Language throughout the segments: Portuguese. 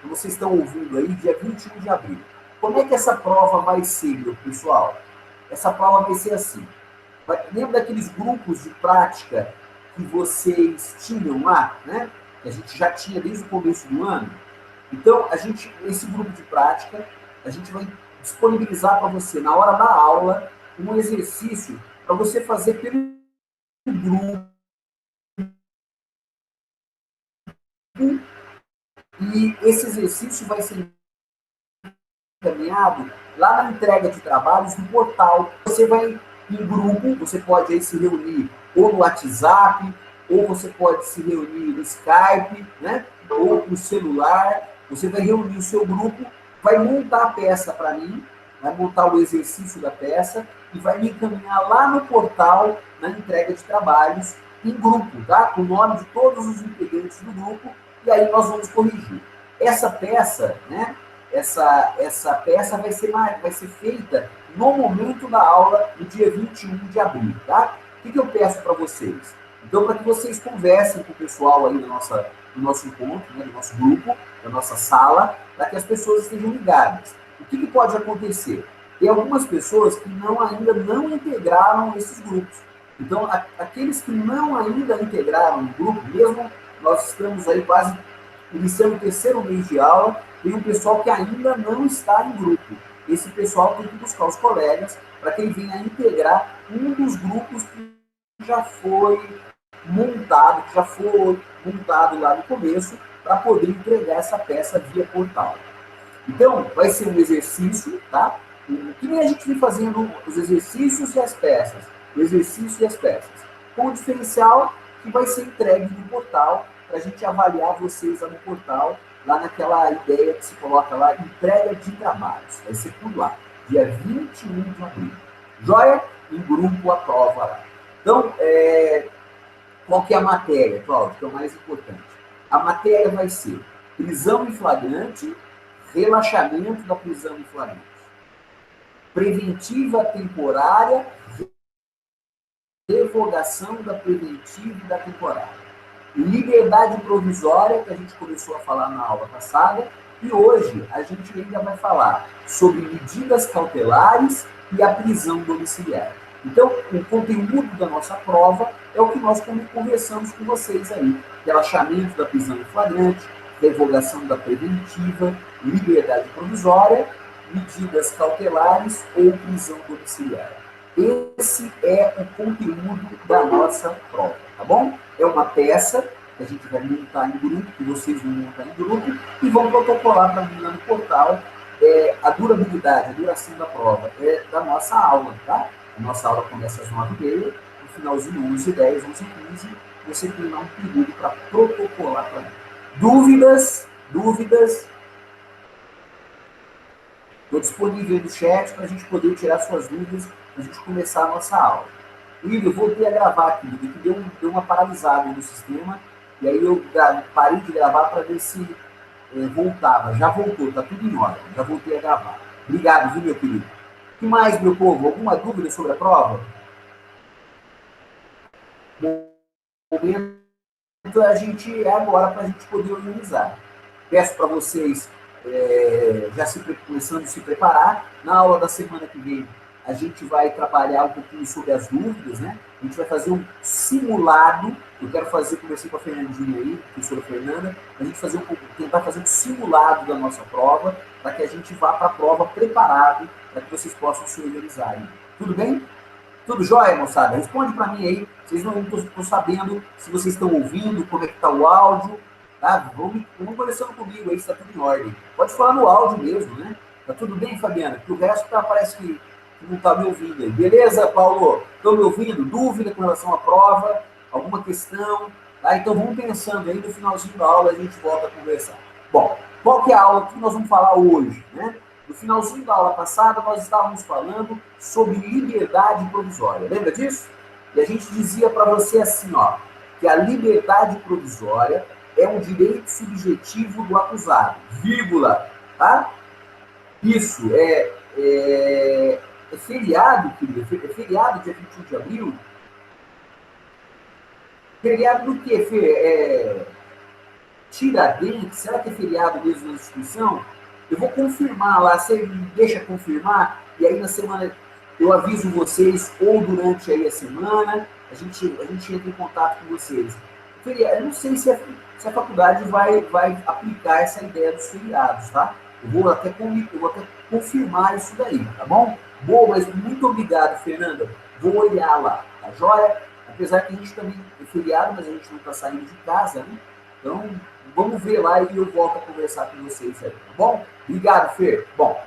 que vocês estão ouvindo aí, dia 21 de abril. Como é que essa prova vai ser, meu pessoal? Essa prova vai ser assim. Lembra daqueles grupos de prática que vocês tinham lá, né? Que a gente já tinha desde o começo do ano? Então, esse grupo de prática, a gente vai disponibilizar para você, na hora da aula, um exercício para você fazer pelo grupo. E esse exercício vai ser encaminhado lá na entrega de trabalhos no portal. Você vai em grupo, você pode aí se reunir ou no WhatsApp, ou você pode se reunir no Skype, né? Ou no celular. Você vai reunir o seu grupo, vai montar a peça para mim, vai montar o exercício da peça e vai me encaminhar lá no portal, na entrega de trabalhos, em grupo, tá? Com o nome de todos os integrantes do grupo, e aí nós vamos corrigir. Essa peça, né? Essa peça vai ser feita no momento da aula, no dia 21 de abril, tá? O que eu peço para vocês? Então, para que vocês conversem com o pessoal aí do nosso encontro, né, do nosso grupo, da nossa sala, para que as pessoas estejam ligadas. O que pode acontecer? Tem algumas pessoas que ainda não integraram esses grupos. Então, aqueles que ainda integraram o grupo, mesmo nós estamos aí quase iniciando o terceiro mês de aula, tem um pessoal que ainda não está em grupo. Esse pessoal tem que buscar os colegas para que ele venha integrar um dos grupos que já foi montado, lá no começo, para poder entregar essa peça via portal. Então, vai ser um exercício, tá? Que nem a gente vem fazendo os exercícios e as peças. O exercício e as peças. Com o diferencial que vai ser entregue no portal, para a gente avaliar vocês lá no portal, lá naquela ideia que se coloca lá, entrega de trabalhos. Vai ser tudo lá, dia 21 de abril. Joia? Em grupo a prova lá. Então, qual que é a matéria, Cláudio, que é o mais importante? A matéria vai ser prisão em flagrante, relaxamento da prisão em flagrante, preventiva temporária, revogação da preventiva e da temporária, liberdade provisória, que a gente começou a falar na aula passada, e hoje a gente ainda vai falar sobre medidas cautelares e a prisão domiciliar. Então, o conteúdo da nossa prova é o que nós conversamos com vocês aí. Relaxamento da prisão em flagrante, revogação da preventiva, liberdade provisória, medidas cautelares ou prisão domiciliar. Esse é o conteúdo da nossa prova, tá bom? É uma peça que a gente vai montar em grupo, que vocês vão montar em grupo, e vão protocolar para mim lá no portal. A durabilidade, a duração da prova é da nossa aula, tá? A nossa aula começa às 9h30, no finalzinho 11h10, 11h15, você tem lá um período para protocolar para mim. Dúvidas? Estou disponível no chat para a gente poder tirar suas dúvidas, para a gente começar a nossa aula. William, eu voltei a gravar aqui, que deu uma paralisada no sistema, e aí eu parei de gravar para ver se voltava. Já voltou, está tudo em ordem, já voltei a gravar. Obrigado, viu, meu querido? O que mais, meu povo? Alguma dúvida sobre a prova? O momento agora para a gente poder organizar. Peço para vocês começando a se preparar. Na aula da semana que vem, a gente vai trabalhar um pouquinho sobre as dúvidas, né? A gente vai fazer um simulado. Eu quero conversei com a Fernandinha aí, professora Fernanda, a gente tentar fazer um simulado da nossa prova, para que a gente vá para a prova preparado, para que vocês possam se organizarem. Tudo bem? Tudo jóia, moçada? Responde para mim aí. Vocês não estão sabendo se vocês estão ouvindo, como é que está o áudio. Tá? Vamos conversando comigo aí, se está tudo em ordem. Pode falar no áudio mesmo, né? Tá tudo bem, Fabiana? Porque o resto parece que não está me ouvindo aí. Beleza, Paulo? Estão me ouvindo? Dúvida com relação à prova? Alguma questão? Tá? Então vamos pensando aí, no finalzinho da aula a gente volta a conversar. Bom, qual que é a aula que nós vamos falar hoje, né? No finalzinho da aula passada, nós estávamos falando sobre liberdade provisória. Lembra disso? E a gente dizia para você assim, ó, que a liberdade provisória é um direito subjetivo do acusado, vírgula, tá? Isso, é feriado, querido? É feriado dia 21 de abril? Feriado do quê, Fê? Tiradentes, será que é feriado mesmo na instituição? Eu vou confirmar lá, você me deixa confirmar, e aí na semana eu aviso vocês, ou durante aí a semana, a gente entra em contato com vocês. Eu não sei se a faculdade vai aplicar essa ideia dos feriados, tá? Eu vou até confirmar isso daí, tá bom? Boa, mas muito obrigado, Fernanda. Vou olhar lá, tá joia? Apesar que a gente também é feriado, mas a gente não está saindo de casa, né? Então, vamos ver lá e eu volto a conversar com vocês aí, tá bom? Obrigado, Fer. Bom,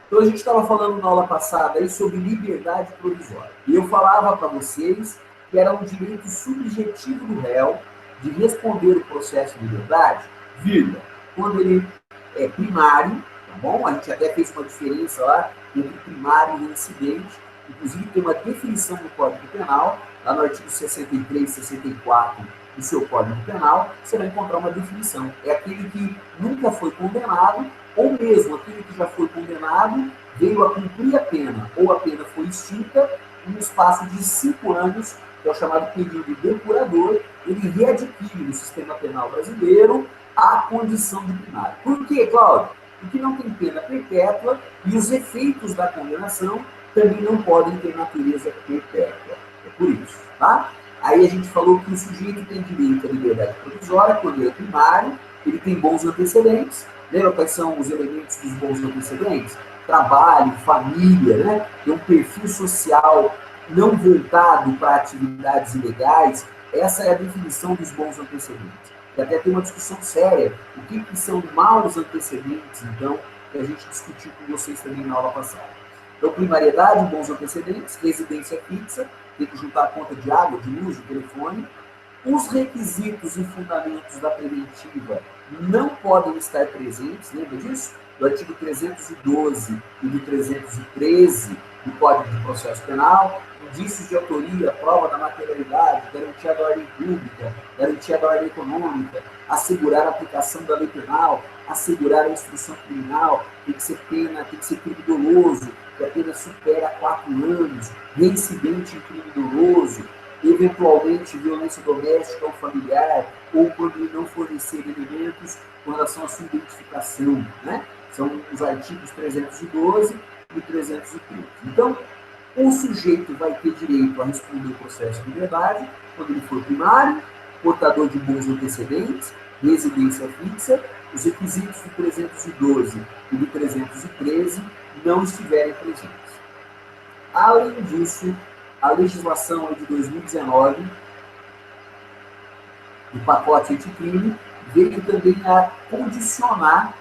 então a gente estava falando na aula passada aí sobre liberdade provisória. E eu falava para vocês que era um direito subjetivo do réu de responder o processo de liberdade, vírgula, quando ele é primário, tá bom? A gente até fez uma diferença lá entre primário e incidente. Inclusive tem uma definição no Código Penal, lá no artigo 63, 64 do seu Código Penal, você vai encontrar uma definição. É aquele que nunca foi condenado, ou mesmo aquele que já foi condenado, veio a cumprir a pena, ou a pena foi extinta, no espaço de 5 anos, que é o chamado período depurador, ele readquire no sistema penal brasileiro a condição de primário. Por quê, Cláudio? Porque não tem pena perpétua e os efeitos da condenação também não podem ter natureza perpétua. É por isso, tá? Aí a gente falou que o sujeito tem direito à liberdade provisória quando ele é primário, ele tem bons antecedentes. Lembra quais são os elementos dos bons antecedentes? Trabalho, família, né? Tem um perfil social não voltado para atividades ilegais. Essa é a definição dos bons antecedentes. E até tem uma discussão séria. O que são maus antecedentes, então, que a gente discutiu com vocês também na aula passada. Então, primariedade, bons antecedentes, residência fixa, tem que juntar a conta de água, de luz, de telefone. Os requisitos e fundamentos da preventiva não podem estar presentes, lembra disso? Do artigo 312 e do 313 do Código de Processo Penal, indícios de autoria, prova da materialidade, garantia da ordem pública, garantia da ordem econômica, assegurar a aplicação da lei penal, assegurar a instrução criminal, tem que ser pena, tem que ser crime doloso, que a pena supera 4 anos, reincidente em crime doloso, eventualmente violência doméstica ou familiar, ou quando ele não fornecer elementos com relação à sua identificação, né? São os artigos 312 e 313. Então, o sujeito vai ter direito a responder o processo de liberdade quando ele for primário, portador de bons antecedentes, residência fixa, os requisitos do 312 e do 313 não estiverem presentes. Além disso, a legislação de 2019, do pacote anticrime, veio também a condicionar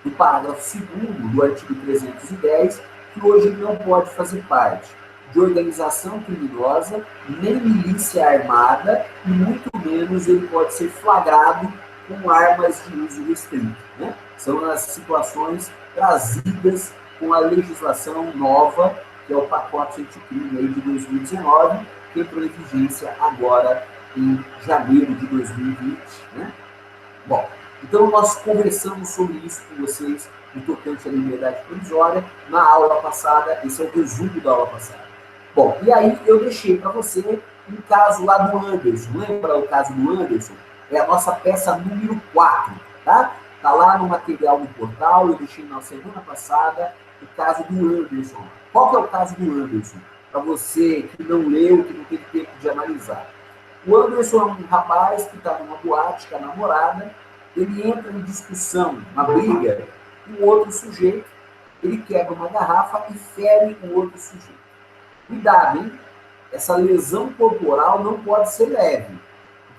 o parágrafo 2º do artigo 310, que hoje não pode fazer parte de organização criminosa, nem milícia armada, e muito menos ele pode ser flagrado com armas de uso restrito, né? São as situações trazidas com a legislação nova, que é o pacote anticrime aí de 2019, que entrou em vigência agora em janeiro de 2020, né? Bom, então nós conversamos sobre isso com vocês, no tocante à liberdade provisória, na aula passada. Esse é o resumo da aula passada. Bom, e aí eu deixei para você um caso lá do Anderson. Lembra o caso do Anderson? É a nossa peça número 4, tá? Está lá no material do portal, eu deixei na semana passada o caso do Anderson. Qual que é o caso do Anderson? Para você que não leu, que não teve tempo de analisar. O Anderson é um rapaz que está numa boate com a namorada, ele entra em discussão, uma briga, com outro sujeito, ele quebra uma garrafa e fere o outro sujeito. Cuidado, hein? Essa lesão corporal não pode ser leve.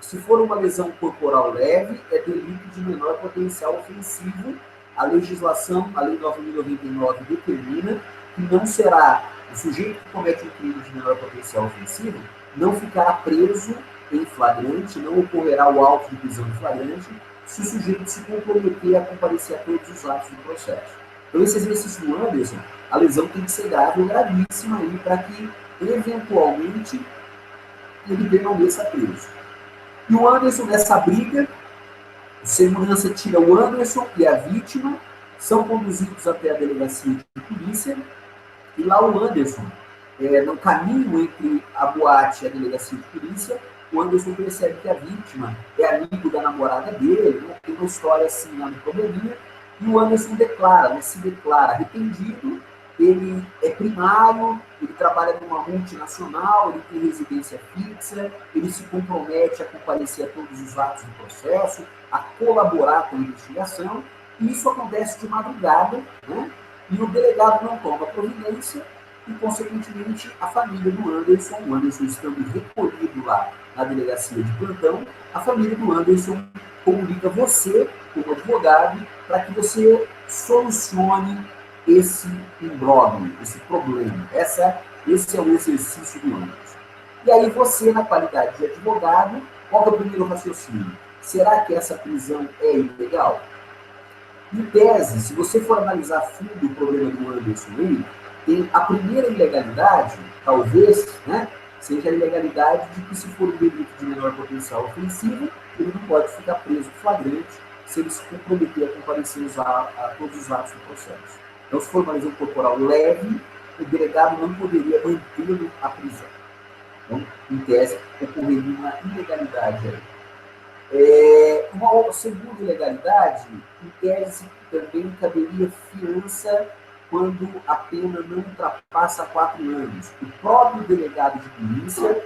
Se for uma lesão corporal leve, é delito de menor potencial ofensivo. A legislação, a Lei 9.099, determina que não será o sujeito que comete um crime de menor potencial ofensivo, não ficará preso em flagrante, não ocorrerá o auto de prisão em flagrante, se o sujeito se comprometer a comparecer a todos os atos do processo. Então, esse exercício do Anderson, a lesão tem que ser grave ou gravíssima aí para que, eventualmente, ele permaneça preso. E o Anderson, nessa briga, o segurança tira o Anderson e a vítima, são conduzidos até a delegacia de polícia, e lá o Anderson, no caminho entre a boate e a delegacia de polícia, o Anderson percebe que a vítima é amigo da namorada dele, né? Tem uma história assim lá no probleminha, e o Anderson declara, né? Se declara arrependido, ele é primário, ele trabalha numa multinacional, ele tem residência fixa, ele se compromete a comparecer a todos os atos do processo, a colaborar com a investigação, e isso acontece de madrugada, né? E o delegado não toma providência e, consequentemente, a família do Anderson, o Anderson estando recolhido lá na delegacia de plantão, a família do Anderson comunica você, como advogado, para que você solucione esse imbróglio, esse problema. Esse é o exercício do Anderson. E aí você, na qualidade de advogado, qual é o primeiro raciocínio? Será que essa prisão é ilegal? Em tese, se você for analisar a fundo o problema do Anderson aí, tem a primeira ilegalidade, talvez, né, seja a ilegalidade de que, se for um delito de menor potencial ofensivo, ele não pode ficar preso flagrante se ele se comprometer a comparecer a todos os atos do processo. Então, se for uma lesão corporal leve, o delegado não poderia mantê-lo à prisão. Então, em tese, ocorreria uma ilegalidade aí. Uma segunda ilegalidade, em tese, também caberia fiança quando a pena não ultrapassa 4 anos. O próprio delegado de polícia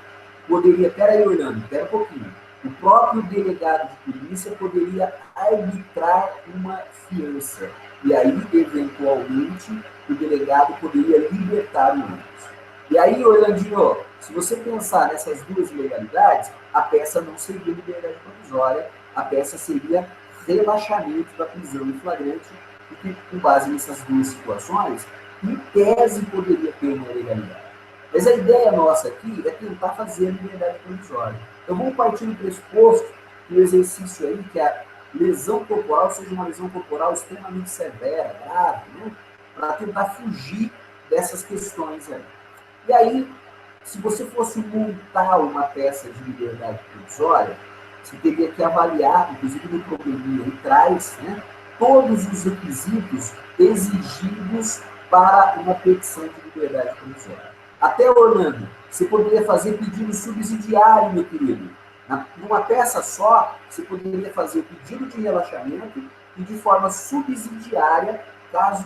poderia... Peraí, Orlando, espera um pouquinho. O próprio delegado de polícia poderia arbitrar uma fiança. E aí, eventualmente, o delegado poderia libertar o Anderson. E aí, Orlandinho, se você pensar nessas duas ilegalidades, a peça não seria liberdade provisória, a peça seria relaxamento da prisão em flagrante, porque, com base nessas duas situações, em tese poderia ter uma ilegalidade. Mas a ideia nossa aqui é tentar fazer a liberdade provisória. Então vamos partir do pressuposto que o exercício aí, que a lesão corporal seja uma lesão corporal extremamente severa, grave, né? Para tentar fugir dessas questões aí. E aí, se você fosse montar uma peça de liberdade provisória, você teria que avaliar, inclusive no probleminha aí traz, né, todos os requisitos exigidos para uma petição de liberdade provisória. Até, Orlando, você poderia fazer pedido subsidiário, meu querido. Numa peça só, você poderia fazer o pedido de relaxamento e de forma subsidiária, caso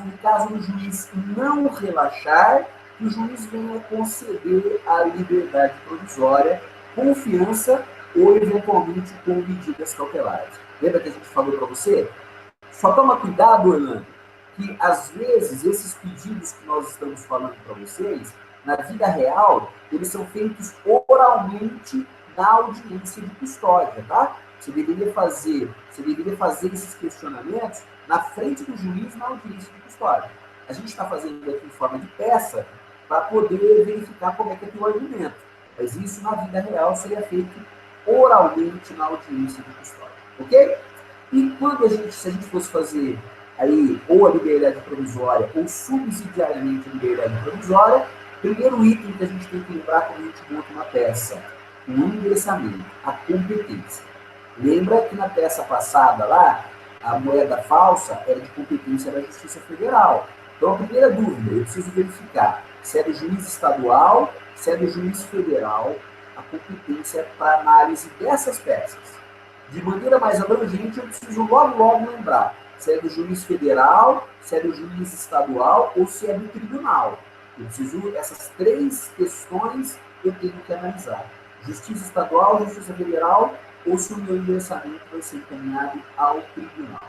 o juiz não relaxar, que o juiz venha conceder a liberdade provisória com fiança ou, eventualmente, com medidas cautelares. Lembra que a gente falou para você? Só toma cuidado, Orlando, que, às vezes, esses pedidos que nós estamos falando para vocês, na vida real, eles são feitos oralmente na audiência de custódia, tá? Você deveria fazer esses questionamentos na frente do juiz na audiência de custódia. A gente está fazendo aqui em forma de peça para poder verificar como é que é o argumento. Mas isso, na vida real, seria feito oralmente na audiência de custódia, ok? E quando se a gente fosse fazer aí ou a liberdade provisória ou subsidiariamente a liberdade provisória, primeiro item que a gente tem que lembrar quando a gente monta uma peça, o endereçamento, a competência. Lembra que na peça passada lá, a moeda falsa era de competência da Justiça Federal. Então, a primeira dúvida, eu preciso verificar se é do juiz estadual, se é do juiz federal, a competência para análise dessas peças. De maneira mais abrangente, eu preciso logo lembrar se é do juiz federal, se é do juiz estadual ou se é do tribunal. Eu preciso, essas três questões eu tenho que analisar. Justiça estadual, Justiça federal, ou se o meu endereçamento vai ser encaminhado ao tribunal.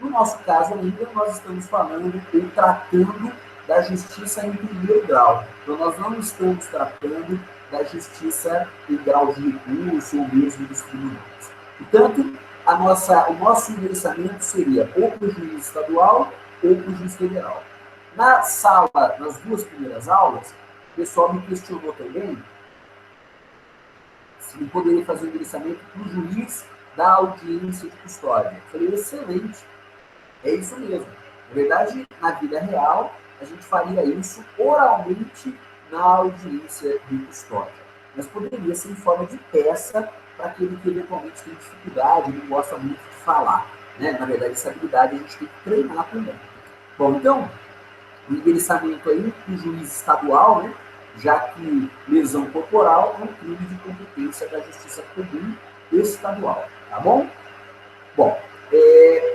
No nosso caso ainda, nós estamos falando ou tratando da justiça em primeiro grau. Então, nós não estamos tratando da justiça em grau de recurso ou mesmo dos tribunais. Portanto, o nosso endereçamento seria ou para o juiz estadual ou para o juiz federal. Na sala, nas duas primeiras aulas, o pessoal me questionou também se ele poderia fazer o endereçamento para o juiz da audiência de custódia. Eu falei, excelente, é isso mesmo. Na verdade, na vida real, a gente faria isso oralmente na audiência de custódia. Mas poderia ser em forma de peça para aquele que eventualmente tem dificuldade, não gosta muito de falar. Né? Na verdade, essa habilidade a gente tem que treinar também. Bom, então, o endereçamento aí para o juiz estadual, né? já que lesão corporal é um crime de competência da Justiça Comum Estadual, tá bom? Bom,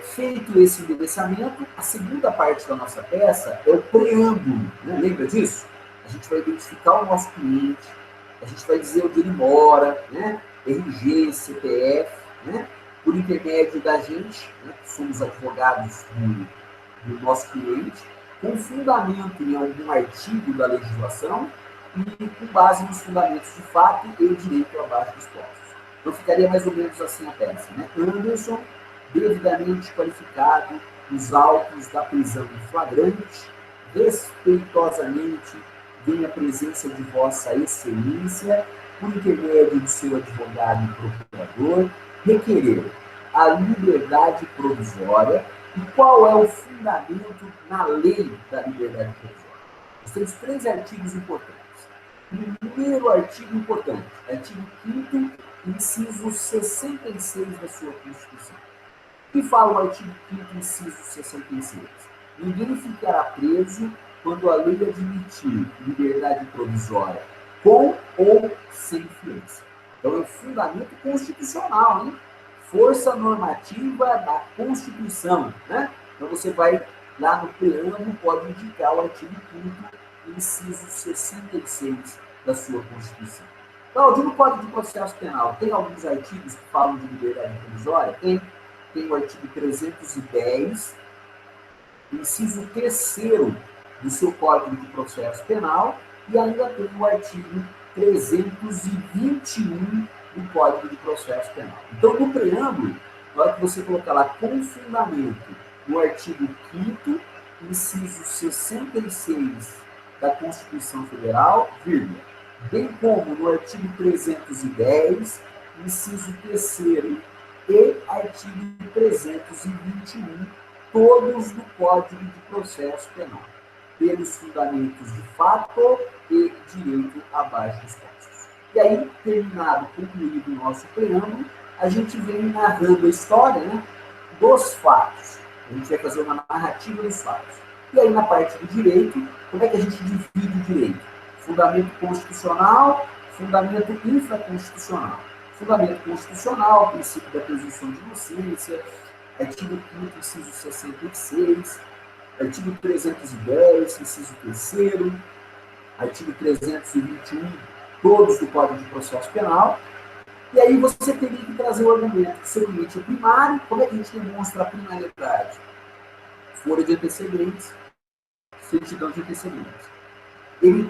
feito esse endereçamento, a segunda parte da nossa peça é o preâmbulo, né? Lembra disso? A gente vai identificar o nosso cliente, a gente vai dizer onde ele mora, né? RG, CPF, né? Por intermédio da gente, né? Que somos advogados do nosso cliente, com fundamento em algum artigo da legislação e com base nos fundamentos de fato e direito abaixo dispostos. Então ficaria mais ou menos assim a peça, né? Anderson, devidamente qualificado nos autos da prisão em flagrante, respeitosamente vem a presença de Vossa Excelência, por intermédio do seu advogado e procurador, requerer a liberdade provisória. E qual é o fundamento na lei da liberdade provisória? Nós temos 3 artigos importantes. Primeiro artigo importante, artigo 5º, inciso 66 da sua Constituição. O que fala o artigo 5º, inciso 66? Ninguém ficará preso quando a lei admitir liberdade provisória com ou sem fiança. Então, é um fundamento constitucional, hein? Força normativa da Constituição, né? Então, você vai lá no preâmbulo, pode indicar o artigo 5º, inciso 66 da sua Constituição. Claudio, no Código de Processo Penal, tem alguns artigos que falam de liberdade provisória? Tem o artigo 310, inciso 3º do seu Código de Processo Penal, e ainda tem o artigo 321 do Código de Processo Penal. Então, no preâmbulo, na hora que você colocar lá com fundamento no artigo 5º, inciso 66 da Constituição Federal, vírgula, bem como no artigo 310, inciso 3º e artigo 321, todos do Código de Processo Penal, pelos fundamentos de fato e direito abaixo dispostos. E aí, terminado, concluído o nosso preâmbulo, a gente vem narrando a história, né, dos fatos. A gente vai fazer uma narrativa dos fatos. E aí, na parte do direito, como é que a gente divide o direito? Fundamento constitucional, fundamento infraconstitucional. Fundamento constitucional, princípio da presunção de inocência, artigo 5º, inciso 66, artigo 310, inciso 3º, artigo 321, todos do Código de Processo Penal. E aí você teria que trazer o argumento que seu cliente é primário. Como é que a gente demonstra a primariedade? Folha de antecedentes, certidão de antecedentes. Ele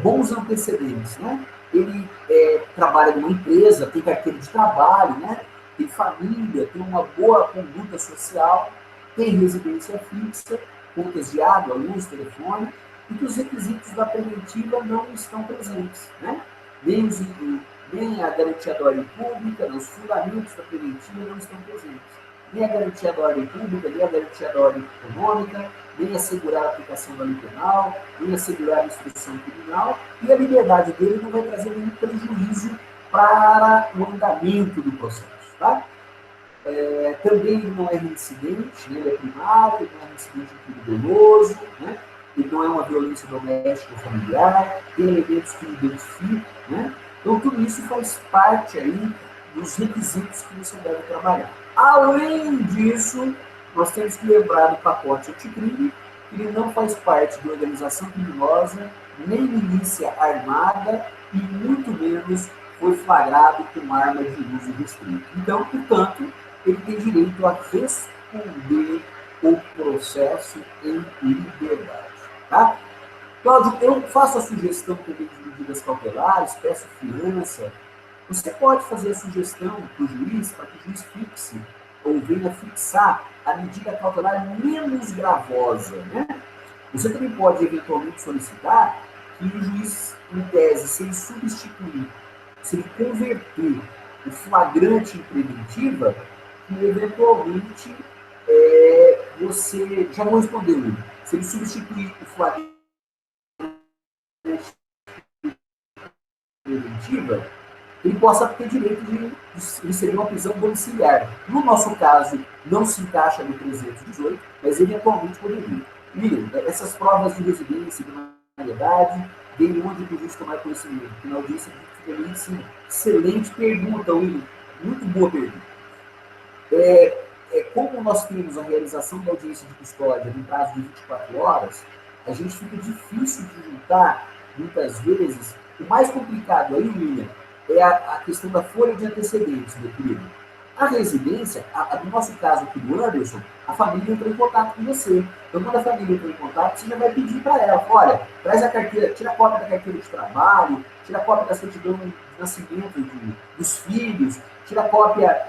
bons antecedentes, né? Ele trabalha numa empresa, tem carteira de trabalho, né? Tem família, tem uma boa conduta social, tem residência fixa, contas de água, luz, telefone, e que os requisitos da preventiva não estão presentes, né? Nem a garantia da ordem pública, os fundamentos da preventiva não estão presentes. Nem a garantia da ordem pública, nem a garantia da ordem econômica, nem assegurar a aplicação da lei penal, nem assegurar a instrução criminal, e a liberdade dele não vai trazer nenhum prejuízo para o andamento do processo. Tá? Também ele não é reincidente, né? Ele é primário, ele não é reincidente em crime doloso, né? Ele não é uma violência doméstica ou familiar, tem elementos que identificam, né? Então, tudo isso faz parte aí dos requisitos que você deve trabalhar. Além disso, nós temos que lembrar do pacote anticrime, que ele não faz parte de organização criminosa, nem milícia armada, e muito menos foi flagrado com arma de uso restrito. Então, portanto, ele tem direito a responder o processo em liberdade. Tá? Cláudio, eu faço a sugestão também de medidas cautelares, peço fiança. Você pode fazer a sugestão para o juiz, para que o juiz fixe ou venha fixar a medida cautelar menos gravosa, né? Você também pode, eventualmente, solicitar que o juiz, em tese, se ele substituir, se ele converter o flagrante em preventiva, que, eventualmente, você já não respondeu. Se ele substituir o flagrante preventiva, ele possa ter direito de receber uma prisão domiciliar. No nosso caso, não se encaixa no 318, mas eventualmente poderia. Miriam, essas provas de residência primariedade, dele onde o juiz tomar conhecimento. Porque na audiência fica ali, sim, excelente pergunta, William. Muito boa pergunta. Como nós temos a realização da audiência de custódia no prazo de 24 horas, a gente fica difícil de juntar, muitas vezes. O mais complicado aí, William, é a questão da folha de antecedentes, meu querido. A residência, no nosso caso aqui do Anderson, a família entrou em contato com você. Então, quando a família entrou em contato, você já vai pedir para ela, olha, traz a carteira, tira a cópia da carteira de trabalho, tira a cópia da certidão de nascimento dos filhos, tira a cópia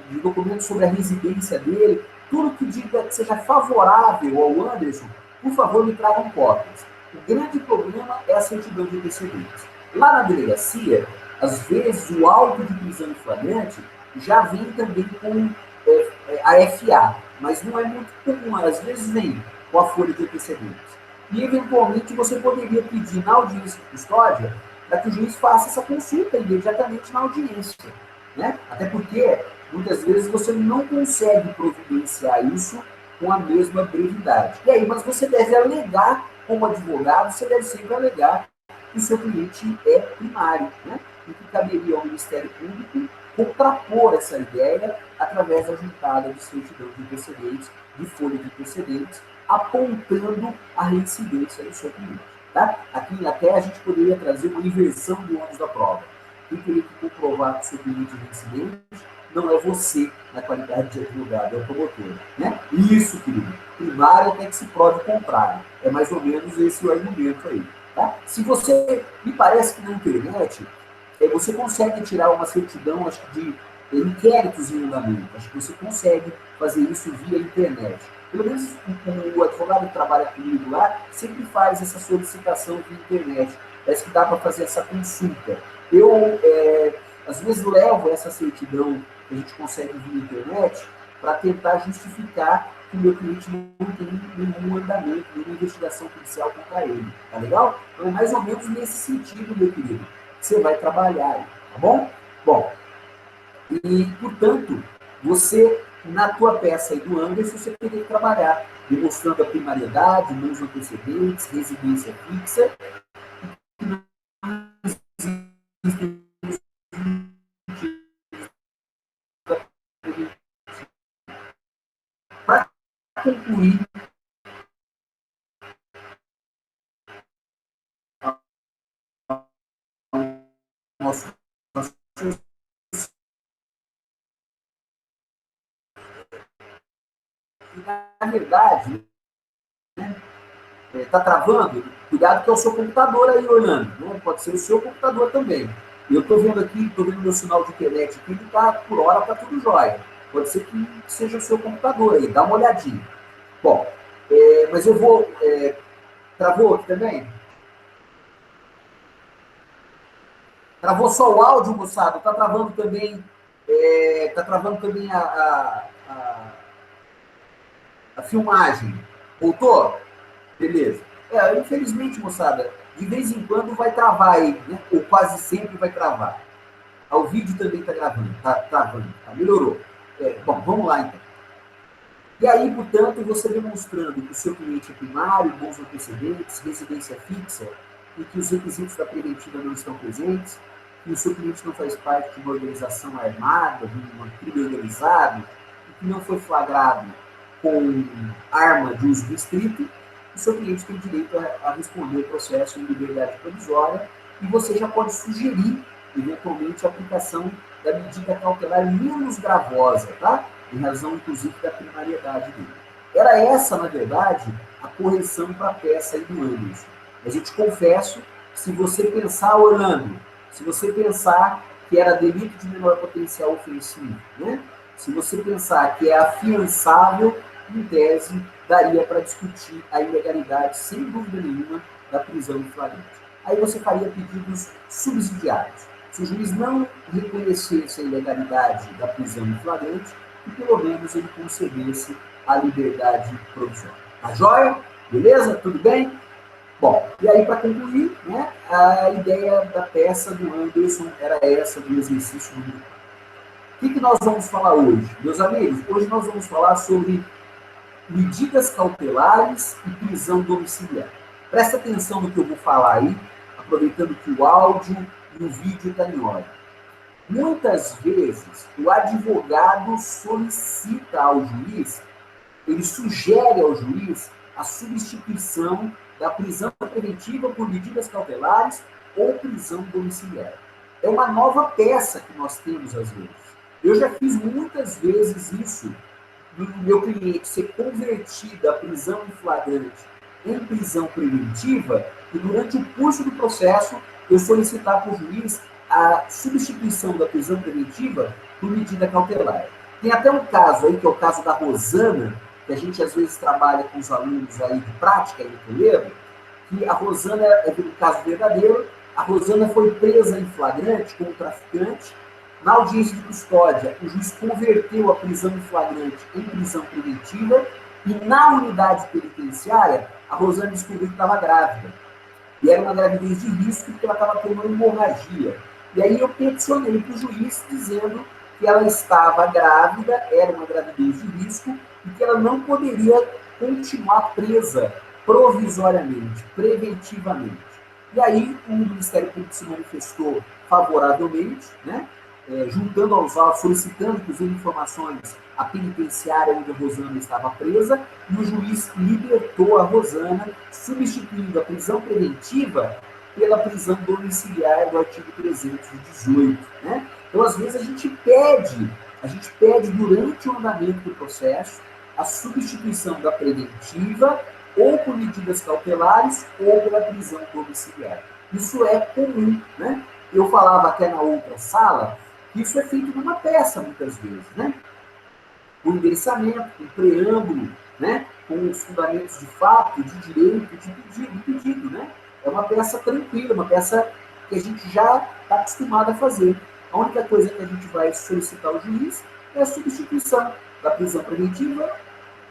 de documentos sobre a residência dele, tudo que diga que seja favorável ao Anderson, por favor, me tragam cópias. O grande problema é a certidão de antecedentes. Lá na delegacia, às vezes, o auto de prisão em flagrante já vem também com a FA, mas não é muito comum, às vezes vem com a folha de antecedentes. E, eventualmente, você poderia pedir na audiência de custódia para que o juiz faça essa consulta imediatamente na audiência. Né? Até porque, muitas vezes, você não consegue providenciar isso com a mesma brevidade. E aí, mas você deve alegar, como advogado, você deve sempre alegar que o seu cliente é primário, né? E que caberia ao Ministério Público contrapor essa ideia através da juntada de certidão de antecedentes, de folha de antecedentes, apontando a reincidência do seu cliente. Tá? Aqui até a gente poderia trazer uma inversão do ônus da prova. Quem teria que comprovar que o seu cliente é reincidente não é você, na qualidade de advogado, é o promotor. Né? Isso, querido. Primário até que se prove o contrário. É mais ou menos esse o argumento aí. Tá? Se você, me parece que na internet, você consegue tirar uma certidão, acho que de inquéritos em andamento. Acho que você consegue fazer isso via internet. Pelo menos o advogado que trabalha comigo lá sempre faz essa solicitação via internet. Parece que dá para fazer essa consulta. Eu, às vezes, levo essa certidão que a gente consegue via internet para tentar justificar que o meu cliente não tem nenhum andamento, nenhuma investigação policial contra ele. Tá legal? Então, é mais ou menos nesse sentido, meu querido, que você vai trabalhar, tá bom? Bom, e, portanto, você, na tua peça aí do Anderson, você teria que trabalhar demonstrando a primariedade, mãos antecedentes, residência fixa, para concluir nosso na verdade, está travando, cuidado que é o seu computador aí, Orlando, né? Pode ser o seu computador também. Eu estou vendo aqui, estou vendo meu sinal de internet aqui, ele está, por hora, está tudo jóia. Pode ser que seja o seu computador aí, dá uma olhadinha. Bom, mas eu vou... travou aqui também? Travou só o áudio, moçada? Está travando também, a filmagem. Voltou? Beleza. Infelizmente, moçada, de vez em quando vai travar aí, né? Ou quase sempre vai travar. O vídeo também está gravando, está travando, tá? Melhorou. Bom, vamos lá então. E aí, portanto, você demonstrando que o seu cliente é primário, bons antecedentes, residência fixa, e que os requisitos da preventiva não estão presentes, que o seu cliente não faz parte de uma organização armada, de um crime organizado, e que não foi flagrado com arma de uso restrito, o seu cliente tem direito a responder o processo em liberdade provisória e você já pode sugerir, eventualmente, a aplicação da medida cautelar menos gravosa, tá? Em razão, inclusive, da primariedade dele. Era essa, na verdade, a correção para a peça aí do Anderson. Mas eu te confesso que se você pensar, Orlando, se você pensar que era delito de menor potencial ofensivo, né? Se você pensar que é afiançável, em tese, daria para discutir a ilegalidade, sem dúvida nenhuma, da prisão em flagrante. Aí você faria pedidos subsidiários. Se o juiz não reconhecesse a ilegalidade da prisão em flagrante, que pelo menos ele concedesse a liberdade provisória. Tá joia? Beleza? Tudo bem? Bom, e aí para concluir, né, a ideia da peça do Anderson era essa do exercício número 4. O que nós vamos falar hoje? Meus amigos, hoje nós vamos falar sobre medidas cautelares e prisão domiciliar. Presta atenção no que eu vou falar aí, aproveitando que o áudio e o vídeo estão em ordem. Muitas vezes, o advogado solicita ao juiz, ele sugere ao juiz a substituição da prisão preventiva por medidas cautelares ou prisão domiciliar. É uma nova peça que nós temos às vezes. Eu já fiz muitas vezes isso, do meu cliente ser convertido a prisão em flagrante em prisão preventiva, e durante o curso do processo eu solicitar para o juiz a substituição da prisão preventiva por medida cautelar. Tem até um caso aí, que é o caso da Rosana, que a gente às vezes trabalha com os alunos aí de prática, aí no Toledo, que a Rosana, é um caso verdadeiro, a Rosana foi presa em flagrante como traficante. Na audiência de custódia, o juiz converteu a prisão em flagrante em prisão preventiva, e na unidade penitenciária, a Rosana descobriu que estava grávida. E era uma gravidez de risco, porque ela estava tendo uma hemorragia. E aí eu peticionei para o juiz dizendo que ela estava grávida, era uma gravidez de risco, e que ela não poderia continuar presa provisoriamente, preventivamente. E aí o Ministério Público se manifestou favoravelmente, né? Juntando aos autos, solicitando, inclusive, informações à penitenciária onde a Rosana estava presa, e o juiz libertou a Rosana, substituindo a prisão preventiva pela prisão domiciliar do artigo 318. Né? Então, às vezes, a gente pede durante o andamento do processo a substituição da preventiva ou por medidas cautelares ou pela prisão domiciliar. Isso é comum, né? Eu falava até na outra sala que isso é feito numa peça, muitas vezes, né? Com endereçamento, com preâmbulo, né? Com os fundamentos de fato, de direito, de pedido, né? É uma peça tranquila, uma peça que a gente já está acostumado a fazer. A única coisa que a gente vai solicitar ao juiz é a substituição da prisão preventiva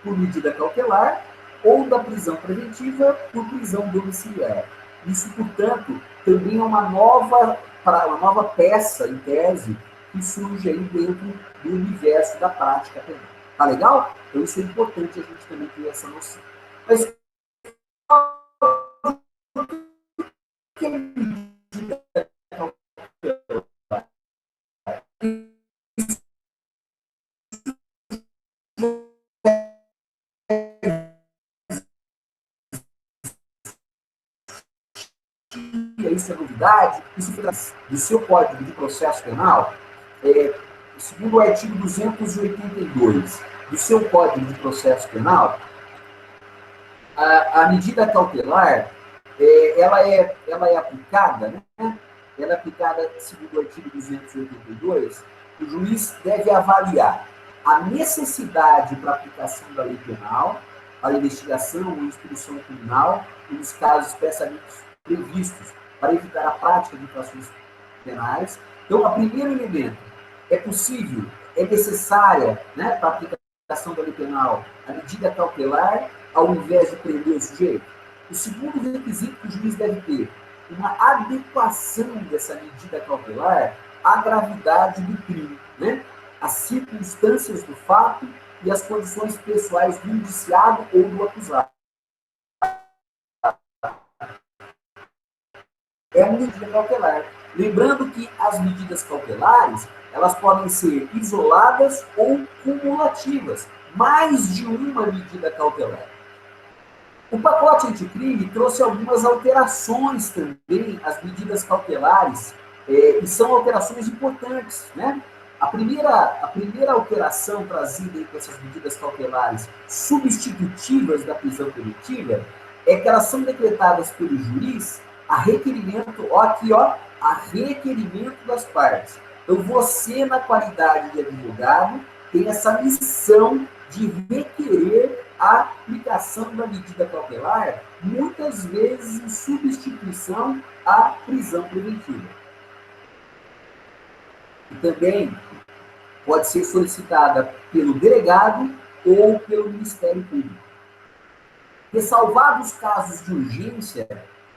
por medida cautelar ou da prisão preventiva por prisão domiciliar. Isso, portanto, também é uma nova peça, em tese, que surge aí dentro do universo da prática penal. Tá legal? Então isso é importante a gente também ter essa noção. Mas que é medida cautelar? Isso é novidade, isso foi do seu Código de Processo Penal, segundo o artigo 282 do seu Código de Processo Penal, a medida cautelar, ela é aplicada, né? Ela é aplicada, segundo o artigo 282, o juiz deve avaliar a necessidade para a aplicação da lei penal, para a investigação ou instrução criminal, nos casos expressamente previstos para evitar a prática de infrações penais. Então, o primeiro elemento, é possível, é necessária, né, para a aplicação da lei penal, a medida cautelar, ao invés de prender o sujeito. O segundo requisito que o juiz deve ter, uma adequação dessa medida cautelar à gravidade do crime, né? As circunstâncias do fato e as condições pessoais do indiciado ou do acusado. É uma medida cautelar. Lembrando que as medidas cautelares, elas podem ser isoladas ou cumulativas, mais de uma medida cautelar. O pacote anticrime trouxe algumas alterações também às medidas cautelares, e são alterações importantes, né? A primeira alteração trazida com essas medidas cautelares substitutivas da prisão preventiva é que elas são decretadas pelo juiz a requerimento, a requerimento das partes. Então, você, na qualidade de advogado, tem essa missão de requerer a aplicação da medida cautelar, muitas vezes em substituição à prisão preventiva. E também pode ser solicitada pelo delegado ou pelo Ministério Público. Ressalvados casos de urgência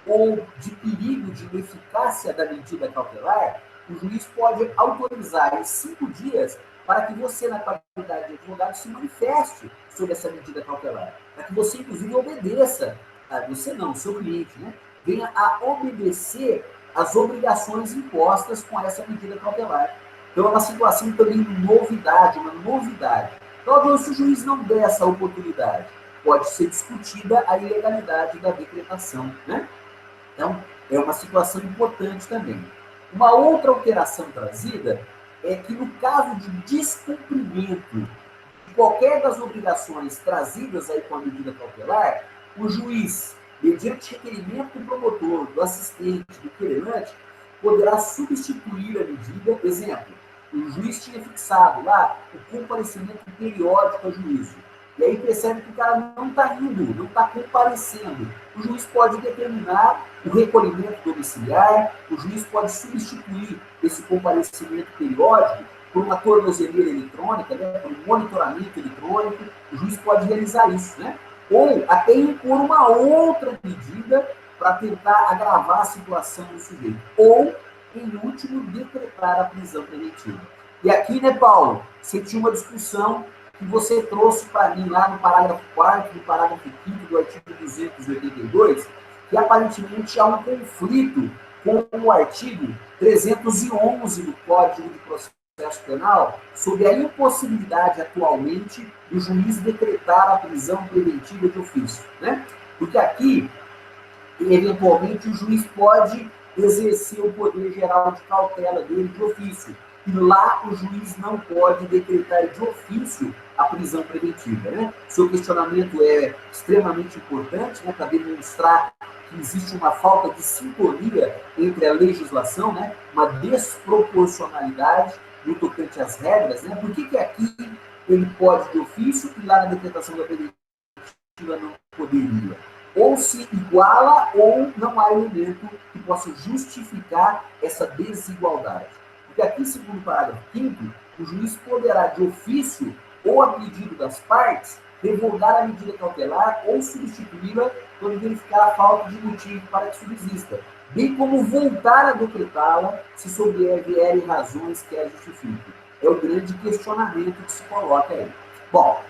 ou de perigo de ineficácia da medida cautelar, o juiz pode autorizar em 5 dias para que você, na qualidade de advogado, se manifeste sobre essa medida cautelar, para que você, inclusive, obedeça você não, o seu cliente, né, venha a obedecer às obrigações impostas com essa medida cautelar. Então, é uma situação também de novidade, uma novidade. Então, se o juiz não der essa oportunidade, pode ser discutida a ilegalidade da decretação, né? Então, é uma situação importante também. Uma outra alteração trazida é que, no caso de descumprimento de qualquer das obrigações trazidas aí com a medida cautelar, o juiz, mediante requerimento do promotor, do assistente, do querelante, poderá substituir a medida. Exemplo, o juiz tinha fixado lá o comparecimento periódico a juízo. E aí percebe que o cara não está indo, não está comparecendo. O juiz pode determinar o recolhimento domiciliar, o juiz pode substituir esse comparecimento periódico por uma tornozeleira eletrônica, né, por um monitoramento eletrônico, o juiz pode realizar isso, né? Ou até impor uma outra medida para tentar agravar a situação do sujeito. Ou, em último, decretar a prisão preventiva. E aqui, né, Paulo, você tinha uma discussão que você trouxe para mim lá no parágrafo 4º, do parágrafo 5º do artigo 282, que aparentemente há um conflito com o artigo 311 do Código de Processo Penal sobre a impossibilidade atualmente do juiz decretar a prisão preventiva de ofício, né? Porque aqui, eventualmente, o juiz pode exercer o poder geral de cautela dele de ofício. E lá o juiz não pode decretar de ofício a prisão preventiva, né? Seu questionamento é extremamente importante, né, para demonstrar que existe uma falta de sintonia entre a legislação, né, uma desproporcionalidade no tocante às regras, né? Por que aqui ele pode de ofício e lá na decretação da preventiva não poderia? Ou se iguala ou não há elemento que possa justificar essa desigualdade. Porque aqui, segundo o parágrafo 5º, o juiz poderá, de ofício ou a pedido das partes, revogar a medida cautelar ou substituí-la quando verificar a falta de motivo para que subsista, bem como voltar a decretá-la se sobrevierem razões que a justifiquem. É o grande questionamento que se coloca aí. Bom,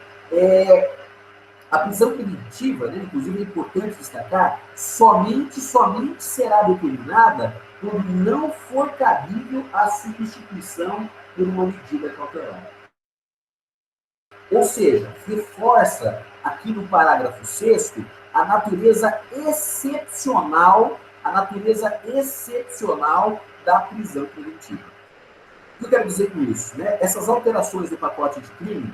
a prisão preventiva, né, inclusive é importante destacar, somente será determinada quando não for cabível a substituição por uma medida cautelar. Ou seja, reforça aqui no parágrafo 6º a natureza excepcional da prisão preventiva. O que eu quero dizer com isso? Né? Essas alterações do pacote de crime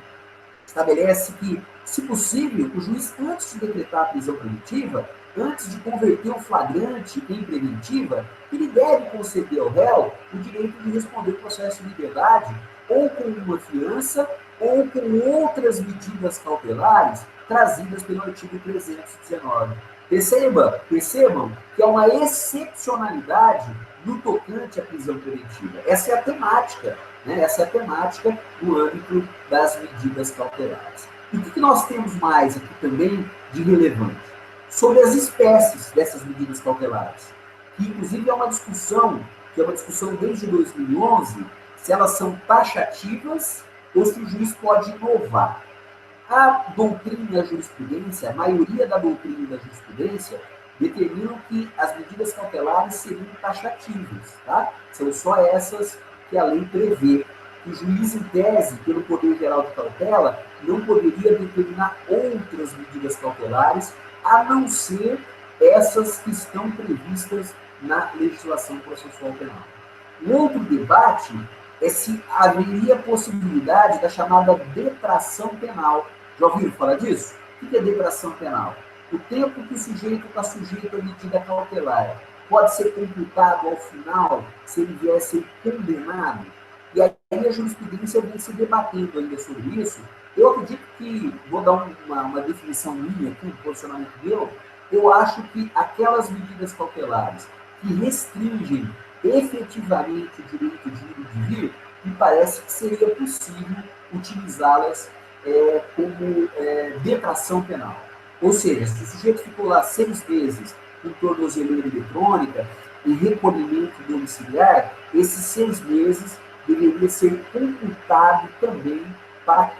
estabelece que, se possível, o juiz, antes de decretar a prisão preventiva, antes de converter o flagrante em preventiva, ele deve conceder ao réu o direito de responder o processo de liberdade, ou com uma fiança, ou com outras medidas cautelares trazidas pelo artigo 319. Percebam que é uma excepcionalidade no tocante à prisão preventiva. Essa é a temática, né? Essa é a temática no âmbito das medidas cautelares. E o que nós temos mais aqui também de relevante? Sobre as espécies dessas medidas cautelares, que inclusive é uma discussão desde 2011, se elas são taxativas ou se o juiz pode inovar. A doutrina e a jurisprudência, a maioria da doutrina e da jurisprudência, determinam que as medidas cautelares seriam taxativas, tá? São só essas que a lei prevê. O juiz, em tese, pelo Poder Geral de Cautela, não poderia determinar outras medidas cautelares, a não ser essas que estão previstas na legislação processual penal. Um outro debate é se haveria possibilidade da chamada detração penal. Já ouviram falar disso? O que é detração penal? O tempo que o sujeito está sujeito à medida cautelar pode ser computado ao final, se ele vier a ser condenado. E aí a jurisprudência vem se debatendo ainda sobre isso. Eu acredito que, vou dar uma definição minha aqui, um posicionamento meu, eu acho que aquelas medidas cautelares que restringem efetivamente o direito de ir e de vir, me parece que seria possível utilizá-las como detração penal. Ou seja, se o sujeito ficou lá 6 meses com tornozeleira eletrônica e recolhimento domiciliar, esses 6 meses deveria ser computado também para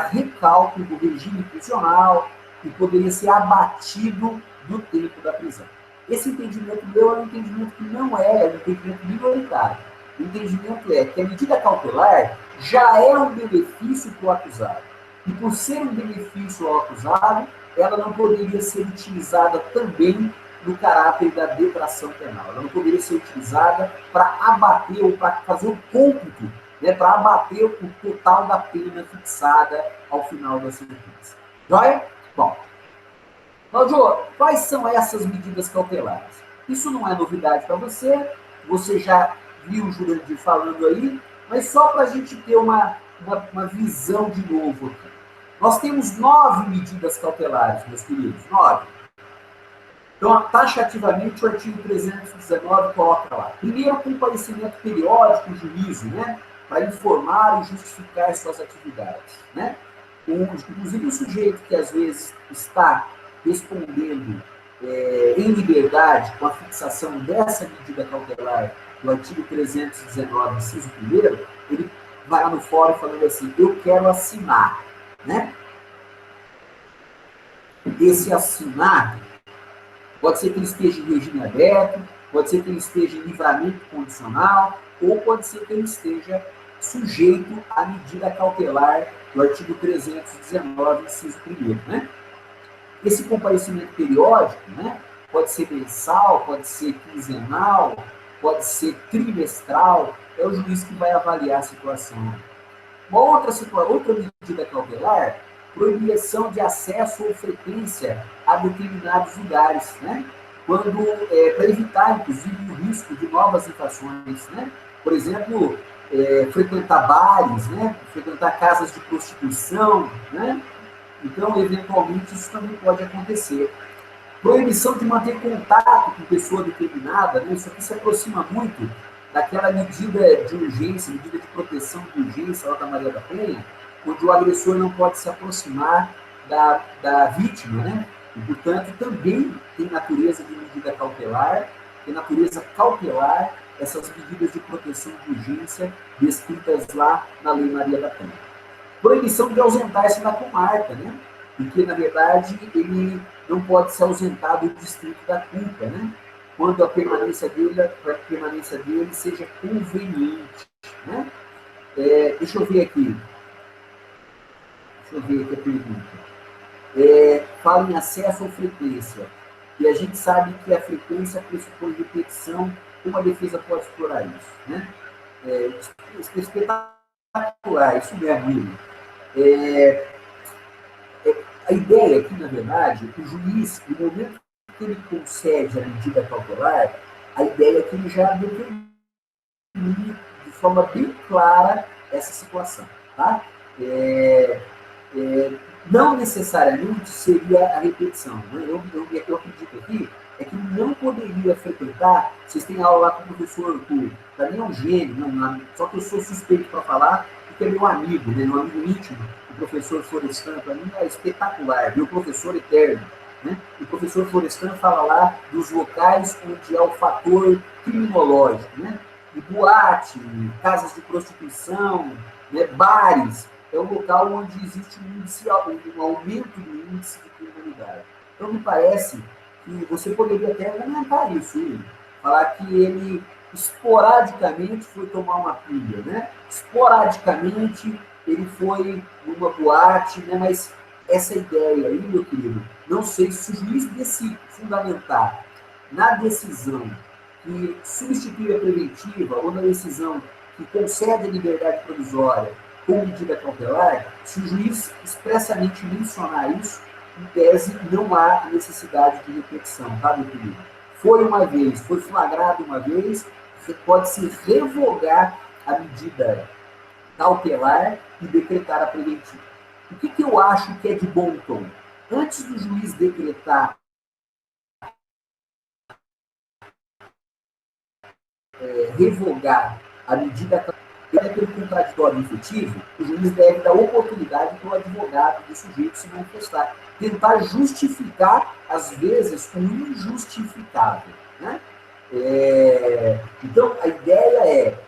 recálculo do regime prisional, e poderia ser abatido do tempo da prisão. Esse entendimento meu é um entendimento que não é um entendimento minoritário. O entendimento é que a medida cautelar já é um benefício para o acusado. E por ser um benefício ao acusado, ela não poderia ser utilizada também no caráter da detração penal. Ela não poderia ser utilizada para abater ou para fazer o cômputo, né, para abater o total da pena fixada ao final da sentença. Joia? Bom, Cláudio, quais são essas medidas cautelares? Isso não é novidade para você já viu o Jurandir falando aí, mas só para a gente ter uma visão de novo aqui. Nós temos 9 medidas cautelares, meus queridos, 9. Então, taxativamente, o artigo 319 coloca lá. Primeiro, comparecimento periódico no juízo, né, para informar e justificar suas atividades. Né? Inclusive, o sujeito que, às vezes, está respondendo em liberdade com a fixação dessa medida cautelar do artigo 319, inciso 1º, ele vai lá no fórum falando assim, eu quero assinar. Né? Esse assinar pode ser que ele esteja em regime aberto, pode ser que ele esteja em livramento condicional, ou pode ser que ele esteja sujeito à medida cautelar do artigo 319, inciso 1º, né? Esse comparecimento periódico, né, pode ser mensal, pode ser quinzenal, pode ser trimestral, é o juiz que vai avaliar a situação. Uma outra medida cautelar, proibição de acesso ou frequência a determinados lugares, né? Quando, para evitar, inclusive, o risco de novas infrações, né? Por exemplo, frequentar bares, né? Frequentar casas de prostituição, né? Então, eventualmente, isso também pode acontecer. Proibição de manter contato com pessoa determinada, né? Isso aqui se aproxima muito daquela medida de urgência, medida de proteção de urgência lá da Maria da Penha, onde o agressor não pode se aproximar da vítima, né? E, portanto, também tem natureza de medida cautelar, tem natureza cautelar essas medidas de proteção de urgência descritas lá na Lei Maria da Penha. Proibição de ausentar-se da comarca, né? Porque, na verdade, ele não pode se ausentar do distrito da culpa, né? Quando a permanência dele seja conveniente, né? Deixa eu ver aqui a pergunta. Fala em acesso ou frequência. E a gente sabe que a frequência pressupõe repetição, como a defesa pode explorar isso, né? Espetacular, isso mesmo, William. A ideia aqui, na verdade, o juiz, no momento que ele concede a medida cautelar, a ideia é que ele já determine de forma bem clara essa situação. Tá? Não necessariamente seria a repetição. Né? Eu acredito aqui é que não poderia frequentar, vocês têm aula lá com o professor Arthur, para mim é um gênio, não, só que eu sou suspeito para falar, porque é meu amigo, né, meu amigo íntimo, o professor Florestan, para mim é espetacular, meu professor eterno. Né? O professor Florestan fala lá dos locais onde há o fator criminológico, né? E boate, casas de prostituição, né? Bares, é um local onde existe um aumento do índice de criminalidade. Então, me parece que você poderia até argumentar isso, falar que ele esporadicamente foi tomar uma pilha, né? Esporadicamente ele foi numa boate, né? Mas essa ideia aí, meu querido, não sei se o juiz decide fundamentar na decisão que substitui a preventiva ou na decisão que concede a liberdade provisória com medida cautelar, se o juiz expressamente mencionar isso, em tese não há necessidade de repetição, tá, meu querido? Foi uma vez, foi flagrado uma vez, pode-se revogar a medida cautelar e decretar a preventiva. O que eu acho que é de bom tom? Antes do juiz decretar revogar a medida cautelar pelo contraditório efetivo, o juiz deve dar oportunidade para o advogado do sujeito se manifestar. Tentar justificar, às vezes, o injustificável. Né? Então, a ideia é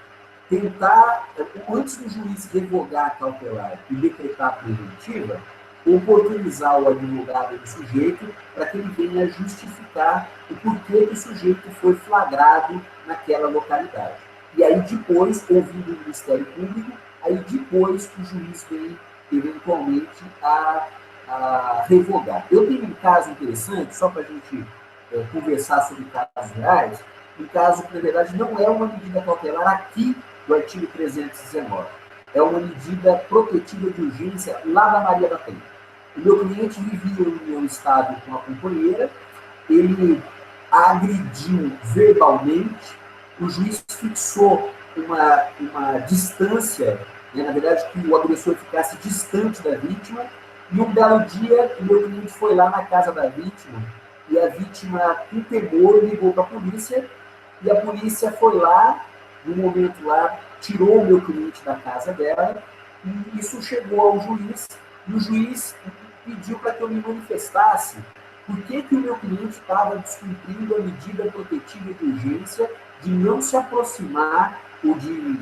tentar, antes do juiz revogar a cautelar e decretar a preventiva, oportunizar o advogado do sujeito para que ele venha justificar o porquê que o sujeito foi flagrado naquela localidade. E aí depois, ouvindo o Ministério Público, aí depois o juiz vem eventualmente a revogar. Eu tenho um caso interessante, só para a gente conversar sobre casos reais, um caso que, na verdade, não é uma medida cautelar aqui do artigo 319. É uma medida protetiva de urgência lá da Maria da Penha. O meu cliente vivia em união estável com a companheira, ele a agrediu verbalmente, o juiz fixou uma distância, né, na verdade, que o agressor ficasse distante da vítima, e um belo dia, o meu cliente foi lá na casa da vítima, e a vítima, com temor, ligou para a polícia, e a polícia foi lá, no momento lá, tirou o meu cliente da casa dela, e isso chegou ao juiz, e o juiz pediu para que eu me manifestasse por que o meu cliente estava descumprindo a medida protetiva de urgência de não se aproximar, ou de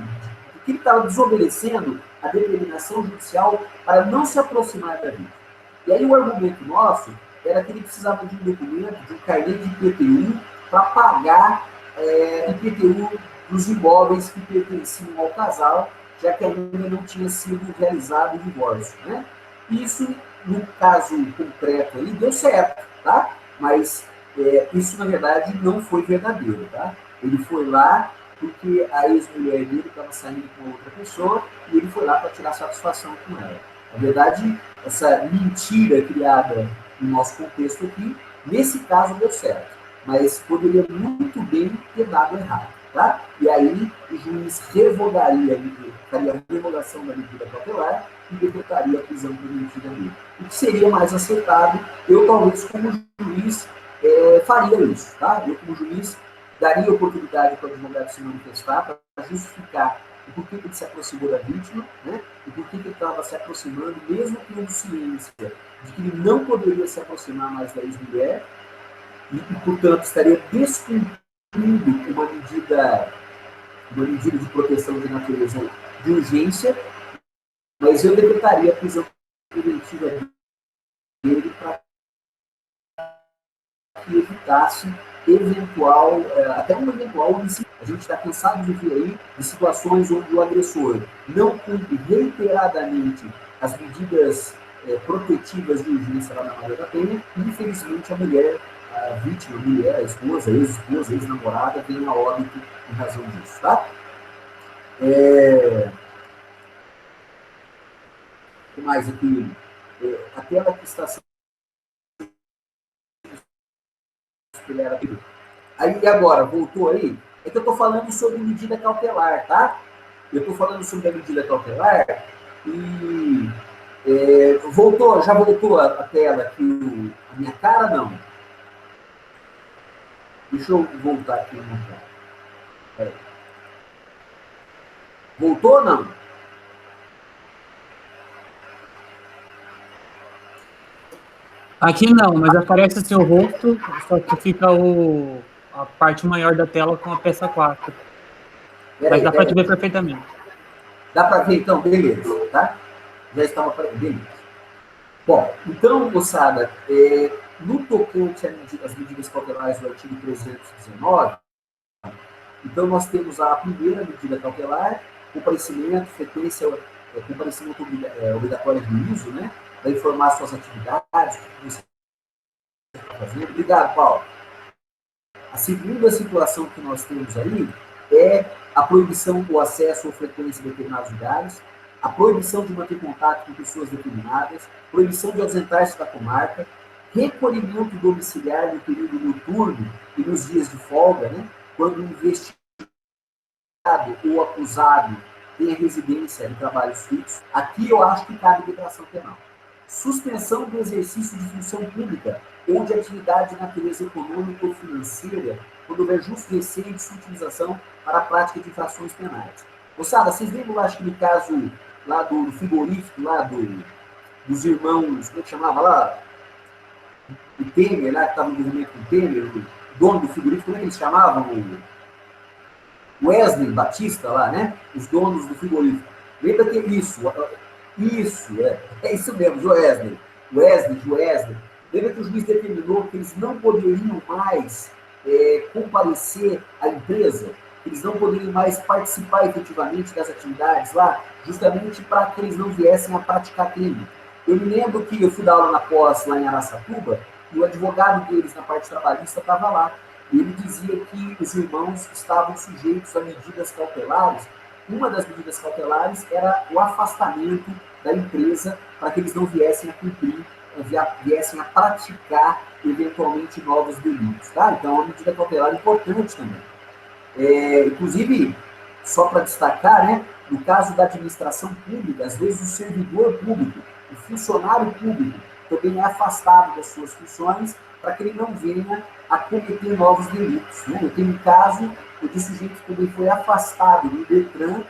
que ele estava desobedecendo a determinação judicial para não se aproximar da vítima. E aí o argumento nosso era que ele precisava de um documento, de um carnê de IPTU, para pagar IPTU dos imóveis que pertenciam ao casal, já que ainda não tinha sido realizado o divórcio, né? Isso, no caso concreto aí, deu certo, tá? Mas isso, na verdade, não foi verdadeiro, tá? Ele foi lá porque a ex-mulher dele estava saindo com outra pessoa e ele foi lá para tirar satisfação com ela. Na verdade, essa mentira criada no nosso contexto aqui, nesse caso deu certo, mas poderia muito bem ter dado errado, tá? E aí o juiz revogaria, faria a revogação da medida cautelar e decretaria a prisão preventiva dele. O que seria mais acertado, eu talvez como juiz faria isso, tá? Eu como juiz daria oportunidade para o advogado se manifestar, para justificar o porquê que ele se aproximou da vítima, né? E por que ele estava se aproximando, mesmo tendo ciência de que ele não poderia se aproximar mais da ex-mulher, e, portanto, estaria descumprindo uma medida de proteção de natureza de urgência, mas eu decretaria a prisão preventiva dele para que evitasse até um eventual homicídio. A gente está cansado de ver aí de situações onde o agressor não cumpre reiteradamente as medidas protetivas de urgência lá na Maria da Penha, e infelizmente a mulher, a vítima, a mulher, a esposa, ex-esposa, ex-namorada, vem a óbito em razão disso, tá? O que mais aqui? A tela que está sendo espelhada aqui. Aí agora, voltou aí? É que eu estou falando sobre medida cautelar, tá? Eu estou falando sobre a medida cautelar e já voltou a tela aqui, a minha cara, não? Deixa eu voltar aqui. Voltou ou não? Aqui não, mas aparece o seu rosto, só que fica a parte maior da tela com a peça 4. Mas dá para te ver perfeitamente. Dá para ver, então? Beleza, tá? Já estava para beleza. Bom, então, moçada, no tocante às medidas cautelares do artigo 319, então nós temos a primeira medida cautelar, comparecimento, frequência, comparecimento obrigatório de juízo, né? Para informar suas atividades, o que você está fazendo. Obrigado, Paulo. A segunda situação que nós temos aí é a proibição do acesso ou frequência em determinados lugares, a proibição de manter contato com pessoas determinadas, proibição de ausentar-se da comarca, recolhimento domiciliar no período noturno e nos dias de folga, né, quando o investigado ou acusado tem a residência em trabalhos fixos. Aqui eu acho que cabe liberação penal. Suspensão do exercício de função pública ou de atividade de natureza econômica ou financeira, quando houver justo receio de sua utilização para a prática de infrações penais. Moçada, vocês lembram, acho que no caso lá do frigorífico, lá dos irmãos, como é que chamava lá? O Temer, lá que estava no movimento com o Temer, o dono do frigorífico, como é que eles chamavam? O Wesley Batista lá, né? Os donos do frigorífico. Lembra que isso, é isso mesmo, Wesley. Wesley, lembra que o juiz determinou que eles não poderiam mais comparecer à empresa, que eles não poderiam mais participar efetivamente das atividades lá, justamente para que eles não viessem a praticar crime. Eu me lembro que eu fui dar aula na pós lá em Araçatuba, e o advogado deles na parte trabalhista estava lá. E ele dizia que os irmãos estavam sujeitos a medidas cautelares. Uma das medidas cautelares era o afastamento da empresa para que eles não viessem a cumprir, viessem a praticar eventualmente novos delitos. Tá? Então é uma medida cautelar importante também. Inclusive, só para destacar, né, no caso da administração pública, às vezes o servidor público, o funcionário público, também é afastado das suas funções para que ele não venha a cometer novos delitos. Né? Eu tenho um caso de sujeito que também foi afastado do Detran,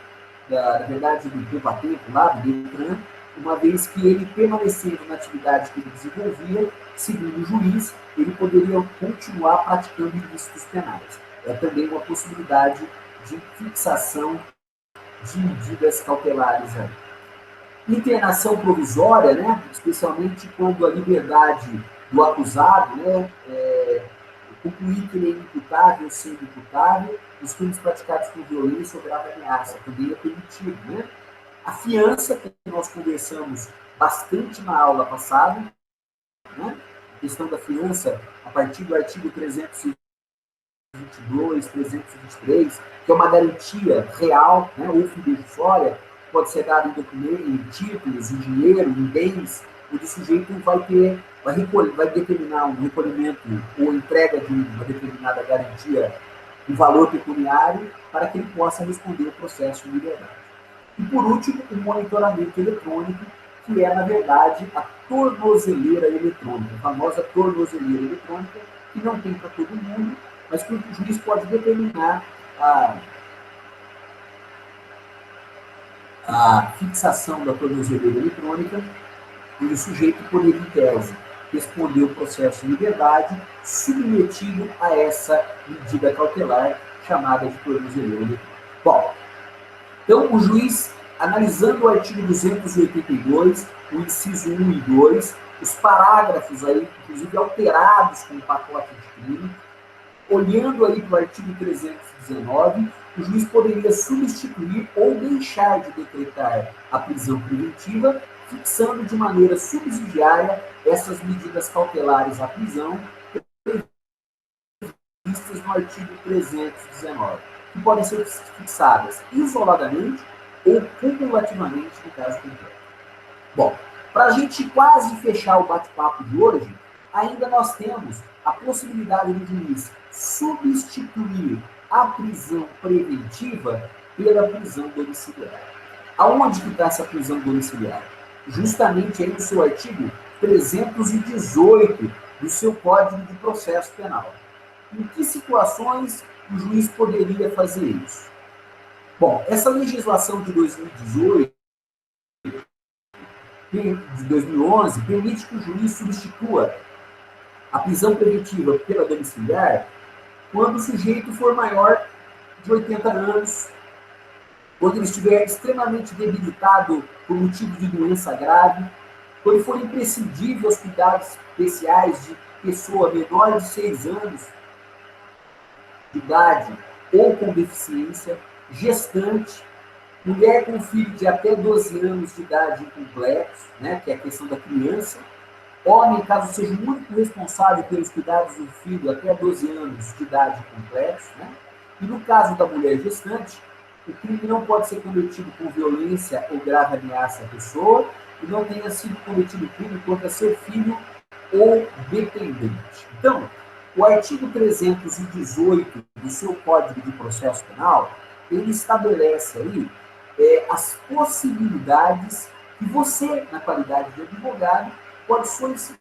na verdade, do Poupatempo, lá do Detran, uma vez que ele, permanecendo na atividade que ele desenvolvia, segundo o juiz, ele poderia continuar praticando ilícitos penais. É também uma possibilidade de fixação de medidas cautelares aí. Internação provisória, né, especialmente quando a liberdade do acusado, né, concluir que ele é imputável, sendo imputável, os crimes praticados com violência ou grave ameaça, também é permitido. Né? A fiança, que nós conversamos bastante na aula passada, né, a questão da fiança, a partir do artigo 322, 323, que é uma garantia real, né, ou fidejussória, pode ser dado em documentos, em títulos, em dinheiro, em bens, onde o sujeito vai determinar um recolhimento ou entrega de uma determinada garantia de valor pecuniário para que ele possa responder o processo de liberdade. E, por último, o monitoramento eletrônico, que é, na verdade, a tornozeleira eletrônica, a famosa tornozeleira eletrônica, que não tem para todo mundo, mas que o juiz pode determinar a fixação da tornozeleira eletrônica e o sujeito poder, em tese, responder o processo de liberdade submetido a essa medida cautelar chamada de tornozeleira eletrônica. Bom, então o juiz, analisando o artigo 282, o inciso 1 e 2, os parágrafos aí, inclusive alterados com o pacote de crime, olhando aí para o artigo 319, o juiz poderia substituir ou deixar de decretar a prisão preventiva, fixando de maneira subsidiária essas medidas cautelares à prisão previstas no artigo 319, que podem ser fixadas isoladamente ou cumulativamente no caso concreto. Bom, para a gente quase fechar o bate-papo de hoje, ainda nós temos a possibilidade do juiz substituir a prisão preventiva pela prisão domiciliar. Aonde está essa prisão domiciliar? Justamente aí no seu artigo 318 do seu Código de Processo Penal. Em que situações o juiz poderia fazer isso? Bom, essa legislação de 2018, de 2011, permite que o juiz substitua a prisão preventiva pela domiciliar quando o sujeito for maior de 80 anos, quando ele estiver extremamente debilitado por motivo de doença grave, quando for imprescindível aos cuidados especiais de pessoa menor de 6 anos de idade ou com deficiência, gestante, mulher com filho de até 12 anos de idade incompletos, né, que é a questão da criança, homem, caso seja o único responsável pelos cuidados do filho até 12 anos de idade incompletos, né, e no caso da mulher gestante, o crime não pode ser cometido com violência ou grave ameaça à pessoa e não tenha sido cometido crime contra seu filho ou dependente. Então, o artigo 318 do seu Código de Processo Penal, ele estabelece aí as possibilidades que você, na qualidade de advogado, pode solicitar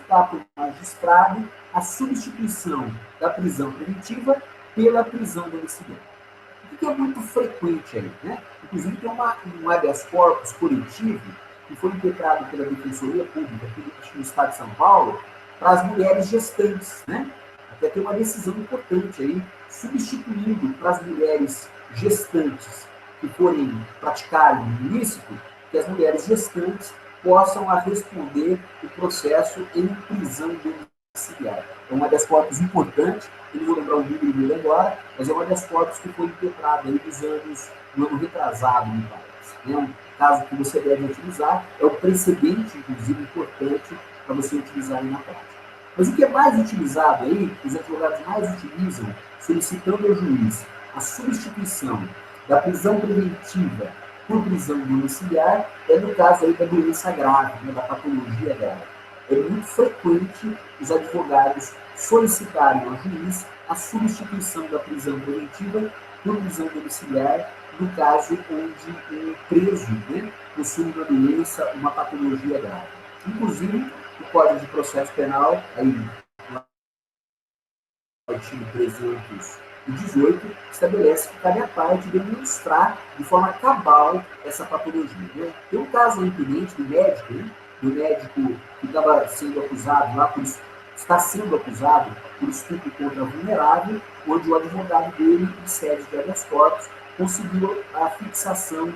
para o magistrado a substituição da prisão preventiva pela prisão domiciliar. O que é muito frequente aí, né? Inclusive tem um habeas corpus coletivo que foi impetrado pela Defensoria Pública aqui no Estado de São Paulo para as mulheres gestantes, né? Até tem uma decisão importante aí, substituindo para as mulheres gestantes que forem praticarem o ilícito, que as mulheres gestantes possam responder o processo em prisão domiciliar. É uma das hipóteses importantes, eu não vou lembrar o número dele agora, mas é uma das hipóteses que foi impetrada aí no ano retrasado, me parece. É um caso que você deve utilizar, é o precedente, inclusive, importante para você utilizar aí na prática. Mas o que é mais utilizado aí, os advogados mais utilizam, solicitando ao juiz a substituição da prisão preventiva por prisão domiciliar, é no caso aí da doença grave, né, da patologia grave. É muito frequente os advogados solicitarem ao juiz a substituição da prisão preventiva por prisão domiciliar, no caso onde o preso, né, possui uma doença, uma patologia grave. Inclusive, o Código de Processo Penal, aí, no artigo 318, estabelece que cabe à parte demonstrar de forma cabal essa patologia. Né? Tem um caso pendente do médico, né? Do médico que estava sendo acusado lá está sendo acusado por estupro contra vulnerável, onde o advogado dele, em sede de habeas corpus, conseguiu a fixação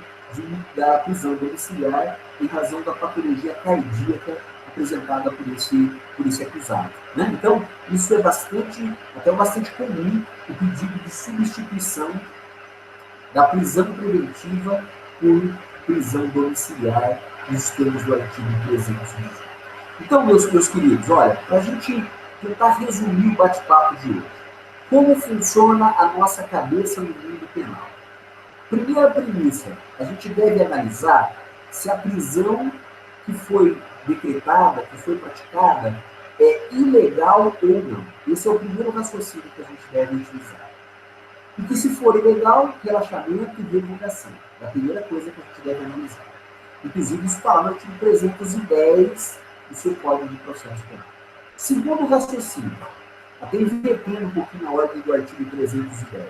da prisão domiciliar em razão da patologia cardíaca apresentada por esse acusado. Né? Então, isso é bastante comum, o pedido de substituição da prisão preventiva por prisão domiciliar nos termos do artigo 318. Então, meus queridos, olha, para a gente tentar resumir o bate-papo de hoje, como funciona a nossa cabeça no mundo penal? Primeira premissa, a gente deve analisar se a prisão que foi decretada, que foi praticada, é ilegal ou não. Esse é o primeiro raciocínio que a gente deve utilizar. E que, se for ilegal, relaxamento e revogação. É a primeira coisa que a gente deve analisar. Inclusive, isso está lá no artigo 310 do seu Código de Processo Penal. Segundo raciocínio, até invertendo um pouquinho a ordem do artigo 310.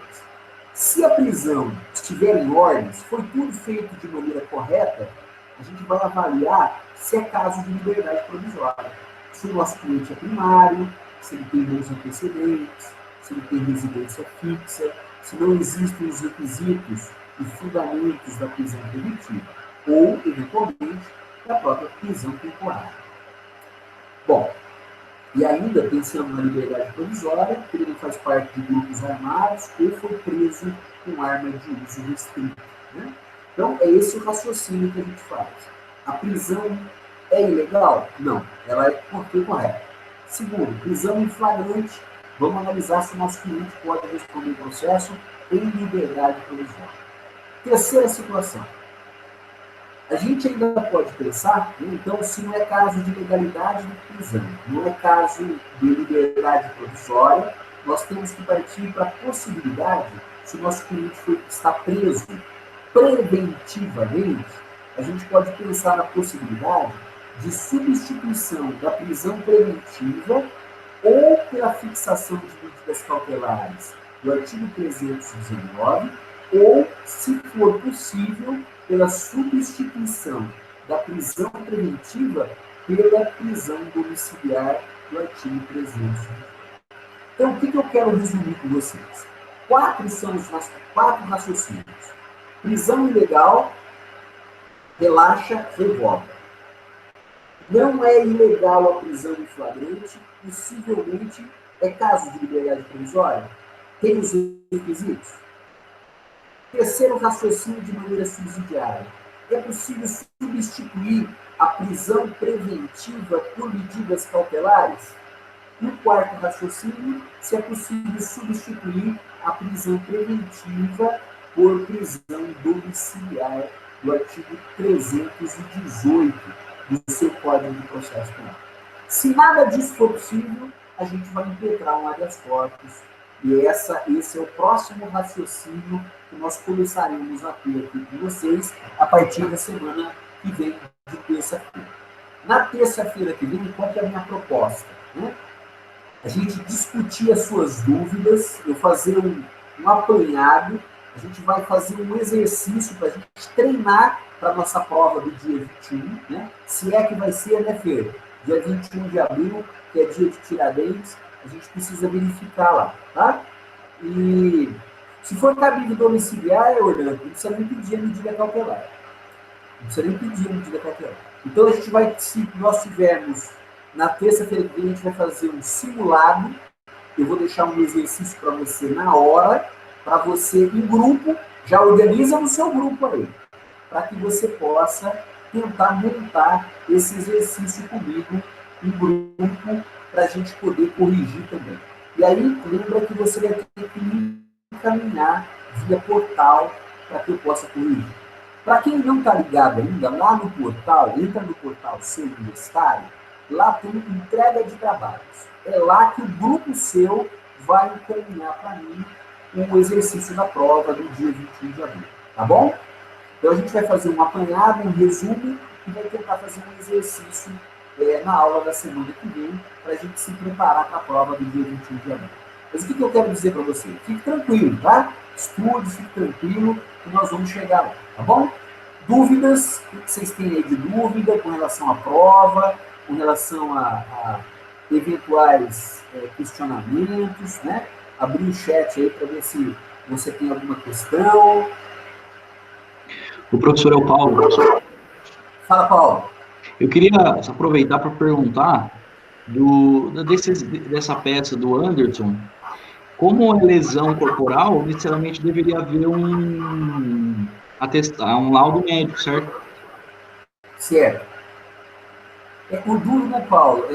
Se a prisão estiver em ordem, se for tudo feito de maneira correta, a gente vai avaliar se é caso de liberdade provisória. Se o nosso cliente é primário, se ele tem bons antecedentes, se ele tem residência fixa, se não existem os requisitos e fundamentos da prisão preventiva, ou, eventualmente, da própria prisão temporária. Bom, e ainda, pensando na liberdade provisória, que ele não faz parte de grupos armados ou foi preso com arma de uso restrito. Né? Então, é esse o raciocínio que a gente faz. A prisão é ilegal? Não, ela é correta. Segundo, prisão em flagrante. Vamos analisar se o nosso cliente pode responder o processo em liberdade provisória. Terceira situação. A gente ainda pode pensar, então, se não é caso de legalidade de prisão, não é caso de liberdade provisória, nós temos que partir para a possibilidade, se o nosso cliente está preso preventivamente, a gente pode pensar na possibilidade de substituição da prisão preventiva ou pela fixação de medidas cautelares do artigo 319, ou, se for possível, pela substituição da prisão preventiva pela prisão domiciliar do artigo 300. Então, o que eu quero resumir com vocês? São os quatro raciocínios. Prisão ilegal, relaxa, revoga. Não é ilegal a prisão em flagrante, possivelmente é caso de liberdade provisória? Tem os requisitos? Terceiro raciocínio de maneira subsidiária. É possível substituir a prisão preventiva por medidas cautelares? E o quarto raciocínio, se é possível substituir a prisão preventiva por prisão domiciliar do artigo 318 do seu Código de Processo Penal. Se nada disso for possível, a gente vai impetrar um habeas corpus. E esse é o próximo raciocínio que nós começaremos a ter aqui com vocês a partir da semana que vem, de terça-feira. Na terça-feira que vem, qual que é a minha proposta? Né? A gente discutir as suas dúvidas, eu fazer um apanhado, a gente vai fazer um exercício para a gente treinar para a nossa prova do dia 21, né? Se é que vai ser, né, Fer? Dia 21 de abril, que é dia de Tiradentes, a gente precisa verificar lá, tá? E se for cabível domiciliar, Orlando, não precisa nem pedir a medida cautelar. Não precisa nem pedir a medida cautelar. Então, a gente vai, se nós tivermos, na terça-feira que vem, a gente vai fazer um simulado. Eu vou deixar um exercício para você na hora, para você, em grupo, já organiza no seu grupo aí, para que você possa tentar montar esse exercício comigo em grupo, para a gente poder corrigir também. E aí, lembra que você vai ter que me encaminhar via portal para que eu possa corrigir. Para quem não está ligado ainda, lá no portal, entra no portal Seu Universitário, lá tem entrega de trabalhos. É lá que o grupo seu vai encaminhar para mim o exercício da prova do dia 21 de abril. Tá bom? Então a gente vai fazer um apanhado, um resumo, e vai tentar fazer um exercício na aula da semana que vem, para a gente se preparar para a prova do dia 21 de abril. Mas o que eu quero dizer para você? Fique tranquilo, tá? Estude, fique tranquilo, que nós vamos chegar lá, tá bom? Dúvidas? O que vocês têm aí de dúvida com relação à prova, com relação a eventuais questionamentos, né? Abrir o chat aí para ver se você tem alguma questão. O professor é o Paulo, professor. Fala, Paulo. Eu queria aproveitar para perguntar dessa peça do Anderson, como é lesão corporal, necessariamente deveria haver um laudo médico, certo? Certo. O duro, né, Paulo?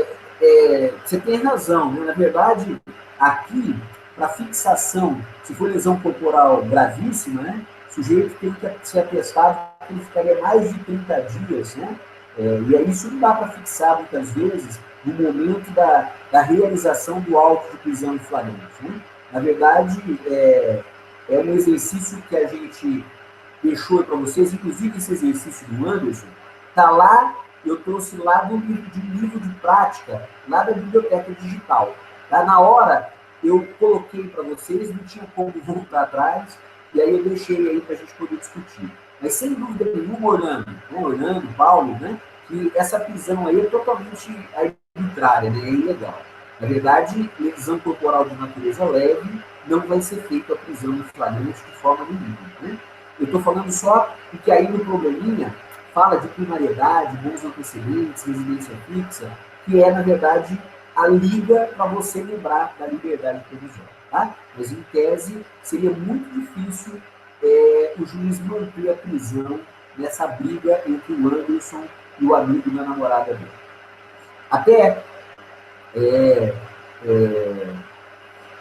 Você tem razão, né? Na verdade, aqui, para fixação, se for lesão corporal gravíssima, né, o sujeito tem que ser atestado que ele ficaria mais de 30 dias, né? E aí isso não dá para fixar, muitas vezes, no momento da realização do auto de prisão em flagrante, né? Na verdade, é um exercício que a gente deixou para vocês, inclusive esse exercício do Anderson, está lá. Eu trouxe lá do livro de prática, lá da biblioteca digital. Tá? Na hora, eu coloquei para vocês, não tinha como voltar atrás, e aí eu deixei aí para a gente poder discutir. Mas sem dúvida nenhuma, Orlando, Paulo, né, que essa prisão aí é totalmente arbitrária, né, é ilegal. Na verdade, lesão corporal de natureza leve não vai ser feita a prisão em flagrante de forma nenhuma. Né? Eu estou falando só porque aí no probleminha fala de primariedade, bons antecedentes, residência fixa, que é, na verdade, a liga para você lembrar da liberdade provisória. Tá? Mas, em tese, seria muito difícil o juiz manter a prisão nessa briga entre o Anderson e o amigo da namorada dele. Até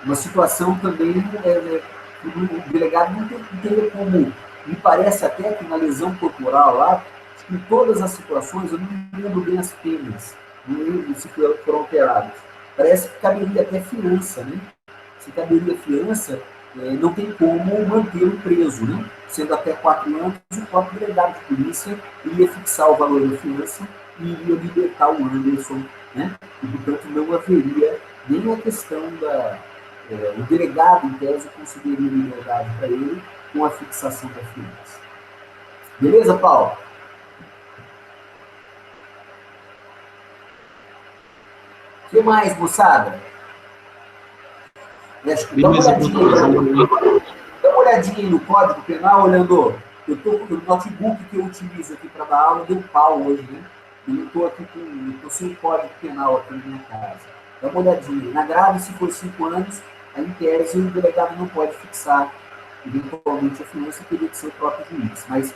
uma situação também, o delegado não teria como, me parece até que na lesão corporal lá, em todas as situações, eu não me lembro bem as penas, não lembro se foram alteradas. Parece que caberia até fiança, né? Se caberia fiança, não tem como manter-o preso, né? Sendo até 4 anos, o próprio delegado de polícia iria fixar o valor da fiança e iria libertar o Anderson, né? E, portanto, não haveria nem a questão o delegado, em tese, concederia liberdade para ele com a fixação da fiança. Beleza, Paulo? O que mais, moçada? Dá uma olhadinha no Código Penal, olhando. Eu estou com o notebook que eu utilizo aqui para dar aula, deu pau hoje, né? E eu estou sem o Código Penal aqui na minha casa. Dá uma olhadinha. Na grave, se for 5 anos, aí, em tese, o delegado não pode fixar eventualmente a fiança, teria que ser o próprio juiz. Mas,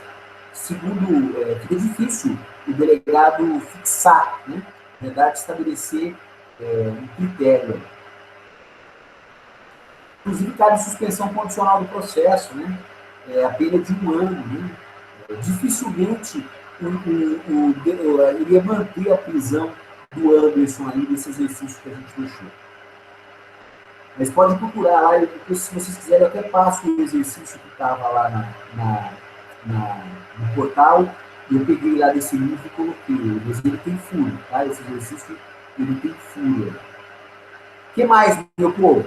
segundo, fica difícil o delegado fixar, né? Na verdade, estabelecer um critério. Inclusive, cabe suspensão condicional do processo, né? A pena de 1 ano. Né? Dificilmente iria manter a prisão do Anderson aí nesse exercício que a gente deixou. Mas pode procurar lá, se vocês quiserem, eu até passo o exercício que estava lá no portal. Eu peguei lá desse livro e coloquei. Mas ele tem furo, tá? Esse exercício, ele tem furo. O que mais, meu povo?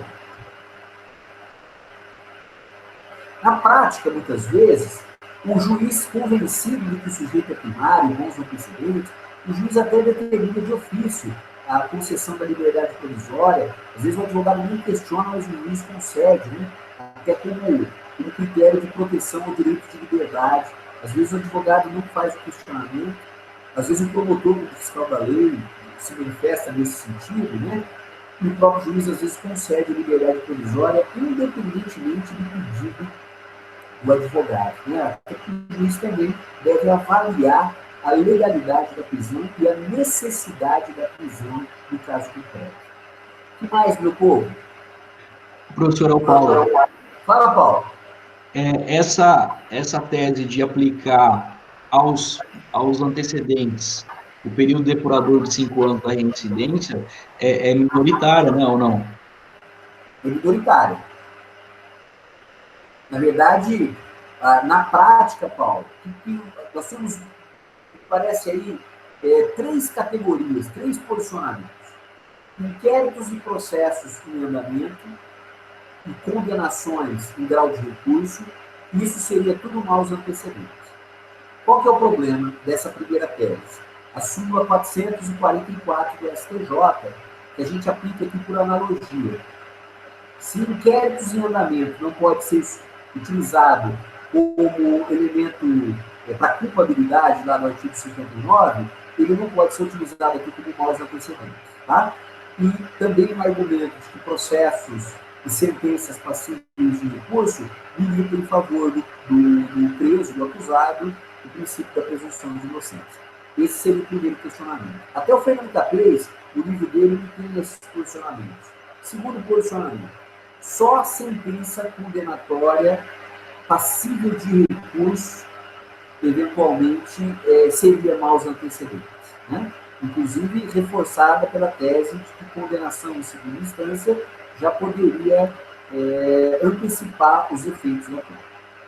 Na prática, muitas vezes, o juiz convencido de que o sujeito é primário, bons antecedentes, o juiz até determina de ofício a concessão da liberdade provisória. Às vezes o advogado nem questiona, mas o juiz concede, né? Até como critério de proteção ao direito de liberdade. Às vezes o advogado não faz o questionamento, Às vezes o promotor do fiscal da lei se manifesta nesse sentido, né? E o próprio juiz, às vezes, concede liberdade provisória, independentemente do pedido do advogado, né? O juiz também deve avaliar a legalidade da prisão e a necessidade da prisão no caso concreto. O que mais, meu povo? Professor Paulo. Fala, Paulo. Essa tese de aplicar aos antecedentes o período depurador de 5 anos da reincidência é minoritária, né, ou não? É minoritária. Na verdade, na prática, Paulo, nós temos, parece aí, 3 categorias, 3 posicionamentos. Inquéritos e processos em andamento e condenações em grau de recurso, isso seria tudo maus antecedentes. Qual que é o problema dessa primeira tese? A súmula 444 do STJ, que a gente aplica aqui por analogia. Se inquéritos em andamento não pode ser utilizado como elemento para culpabilidade, lá no artigo 59, ele não pode ser utilizado aqui como maus antecedentes. Tá? E também um argumento de que processos e sentenças passíveis de recurso militam em favor do preso, do acusado, o princípio da presunção de inocência. Esse seria o primeiro questionamento. Até o Fernando Caprez, o livro dele não tem esses posicionamentos. Segundo posicionamento, só a sentença condenatória passível de recurso, eventualmente, seria maus antecedentes, né? Inclusive reforçada pela tese de que condenação em segunda instância já poderia antecipar os efeitos da pena.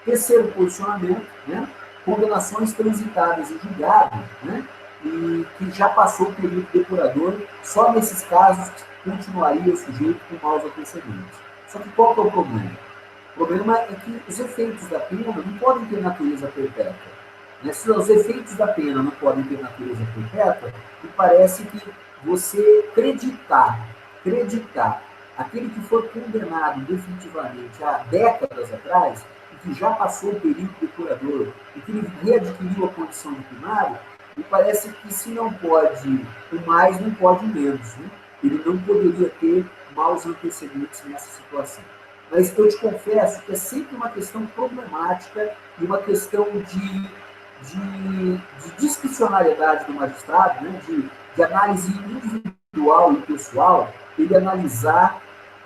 Terceiro posicionamento, né? Condenações transitadas em julgado, né? E que já passou o período depurador, só nesses casos continuaria o sujeito com maus antecedentes. Só que qual que é o problema? O problema é que os efeitos da pena não podem ter natureza perpétua. Né? Se os efeitos da pena não podem ter natureza perpétua, me parece que você acreditar aquele que foi condenado definitivamente há décadas atrás, e que já passou o período depurador, e que ele readquiriu a condição de primário, me parece que se não pode o mais, não pode o menos. Né? Ele não poderia ter maus antecedentes nessa situação. Mas eu te confesso que é sempre uma questão problemática e uma questão de discricionariedade do magistrado, né? de análise individual e pessoal, ele analisar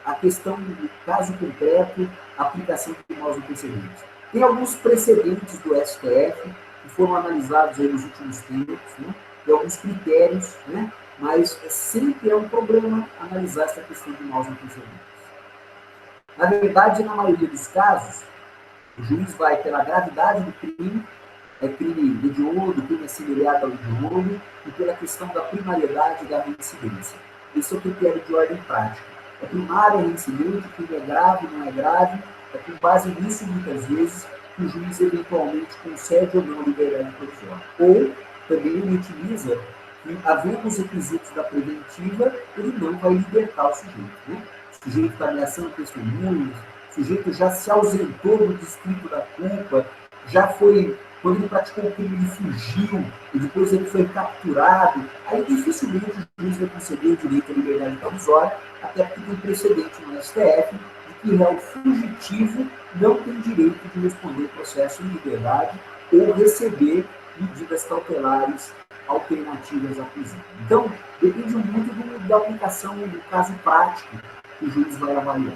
a questão do caso concreto, a aplicação de maus antecedentes. Tem alguns precedentes do STF que foram analisados aí nos últimos tempos, né? Tem alguns critérios, né? Mas sempre é um problema analisar essa questão de maus antecedentes. Na verdade, na maioria dos casos, o juiz vai pela gravidade do crime, crime hediondo, crime assemelhado ao hediondo, e pela questão da primariedade da reincidência. Esse é o critério de ordem prática. É primário, é reincidente, o crime é grave, não é grave, é com base nisso, muitas vezes, que o juiz eventualmente concede ou não liberdade provisória. Ou também ele utiliza que, havendo os requisitos da preventiva, ele não vai libertar o sujeito. Né? O sujeito está ameaçando testemunhas, o sujeito já se ausentou do distrito da culpa, já foi, quando ele praticou o crime, ele fugiu, e depois ele foi capturado, aí dificilmente o juiz vai conceder o direito à liberdade provisória, até porque tem precedente no STF de que o réu fugitivo não tem direito de responder processo em liberdade ou receber medidas cautelares alternativas à prisão. Então, depende muito da aplicação do caso prático que o juiz vai avaliar.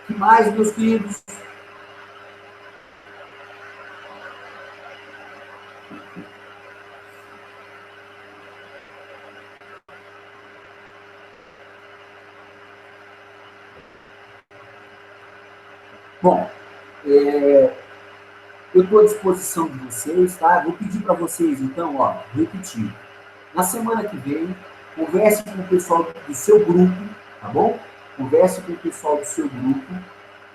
O que mais, meus queridos? Bom, eu estou à disposição de vocês, tá? Vou pedir para vocês, então, repetir. Na semana que vem, converse com o pessoal do seu grupo, tá bom? Converse com o pessoal do seu grupo,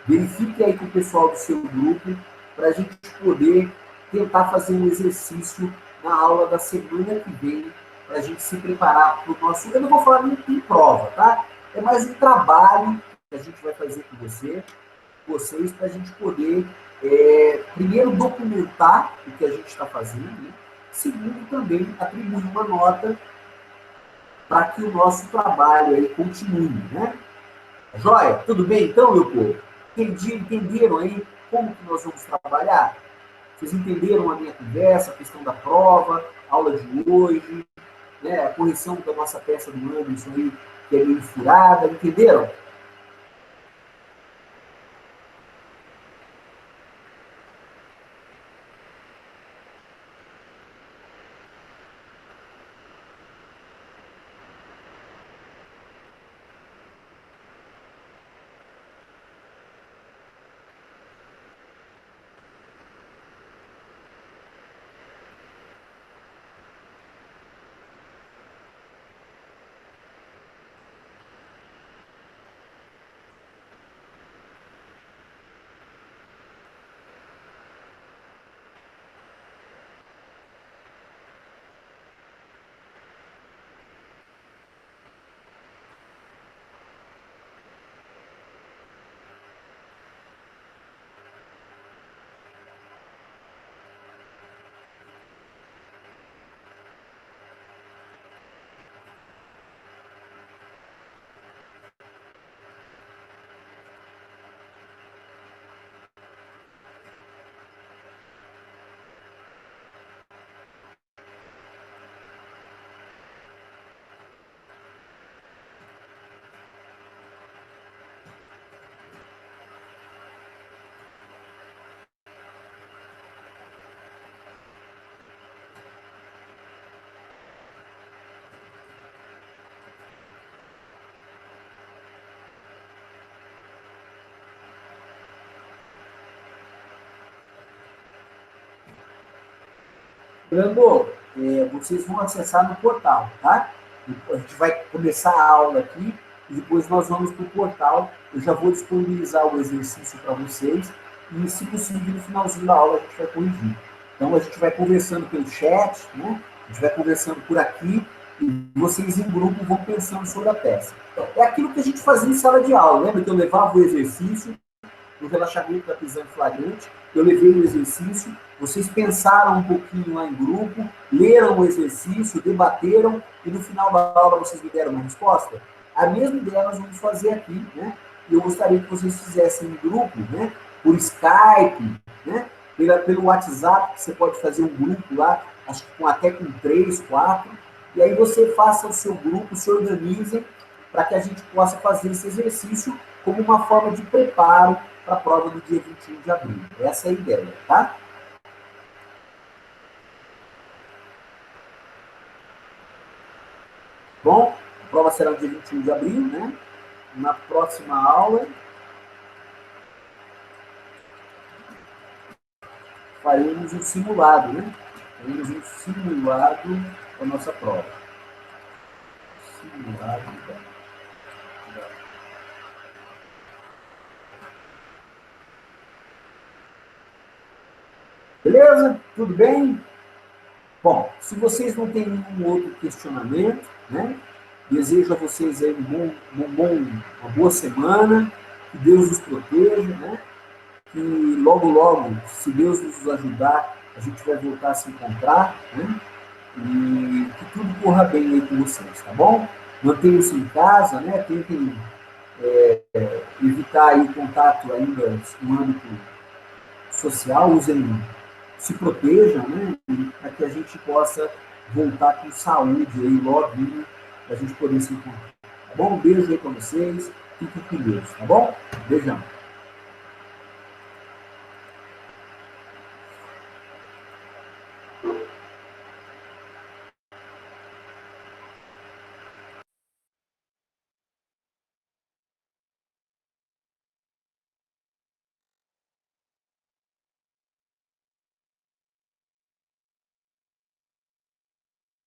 verifique aí com o pessoal do seu grupo, para a gente poder tentar fazer um exercício na aula da semana que vem, para a gente se preparar para o nosso... Eu não vou falar muito em prova, tá? É mais um trabalho que a gente vai fazer com você, vocês para a gente poder, primeiro, documentar o que a gente está fazendo, né? Segundo, também atribuir uma nota para que o nosso trabalho aí continue, né? Joia? Tudo bem então, meu povo? Entenderam aí como que nós vamos trabalhar? Vocês entenderam a minha conversa, a questão da prova, a aula de hoje, né? A correção da nossa peça do Anderson aí, que é meio furada, entenderam? Lembrando, vocês vão acessar no portal, tá? A gente vai começar a aula aqui e depois nós vamos para o portal. Eu já vou disponibilizar o exercício para vocês e, se possível, no finalzinho da aula a gente vai corrigir. Então, a gente vai conversando pelo chat, né? A gente vai conversando por aqui e vocês em grupo vão pensando sobre a peça. É aquilo que a gente fazia em sala de aula. Lembra que eu levava o exercício, o relaxamento da prisão flagrante, eu levei o exercício, vocês pensaram um pouquinho lá em grupo, leram o exercício, debateram, e no final da aula vocês me deram uma resposta? A mesma ideia nós vamos fazer aqui, né? E eu gostaria que vocês fizessem em grupo, né? Por Skype, né? Pelo WhatsApp, que você pode fazer um grupo lá, acho que até com 3, 4, e aí você faça o seu grupo, se organizem, para que a gente possa fazer esse exercício como uma forma de preparo para a prova do dia 21 de abril. Essa é a ideia, tá? Bom, a prova será no dia 21 de abril, né? Na próxima aula, faremos um simulado, né? Faremos um simulado da nossa prova. Simulado da... Beleza? Tudo bem? Bom, se vocês não têm nenhum outro questionamento, né? Desejo a vocês aí uma boa semana, que Deus os proteja, né? Que logo, logo, se Deus nos ajudar, a gente vai voltar a se encontrar, né? E que tudo corra bem aí com vocês, tá bom? Mantenham-se em casa, né? Tentem evitar aí o contato ainda no âmbito social, se protejam, né? Para que a gente possa voltar com saúde aí logo, para a gente poder se encontrar. Tá bom? Um beijo aí para vocês. Fiquem com Deus, tá bom? Beijão.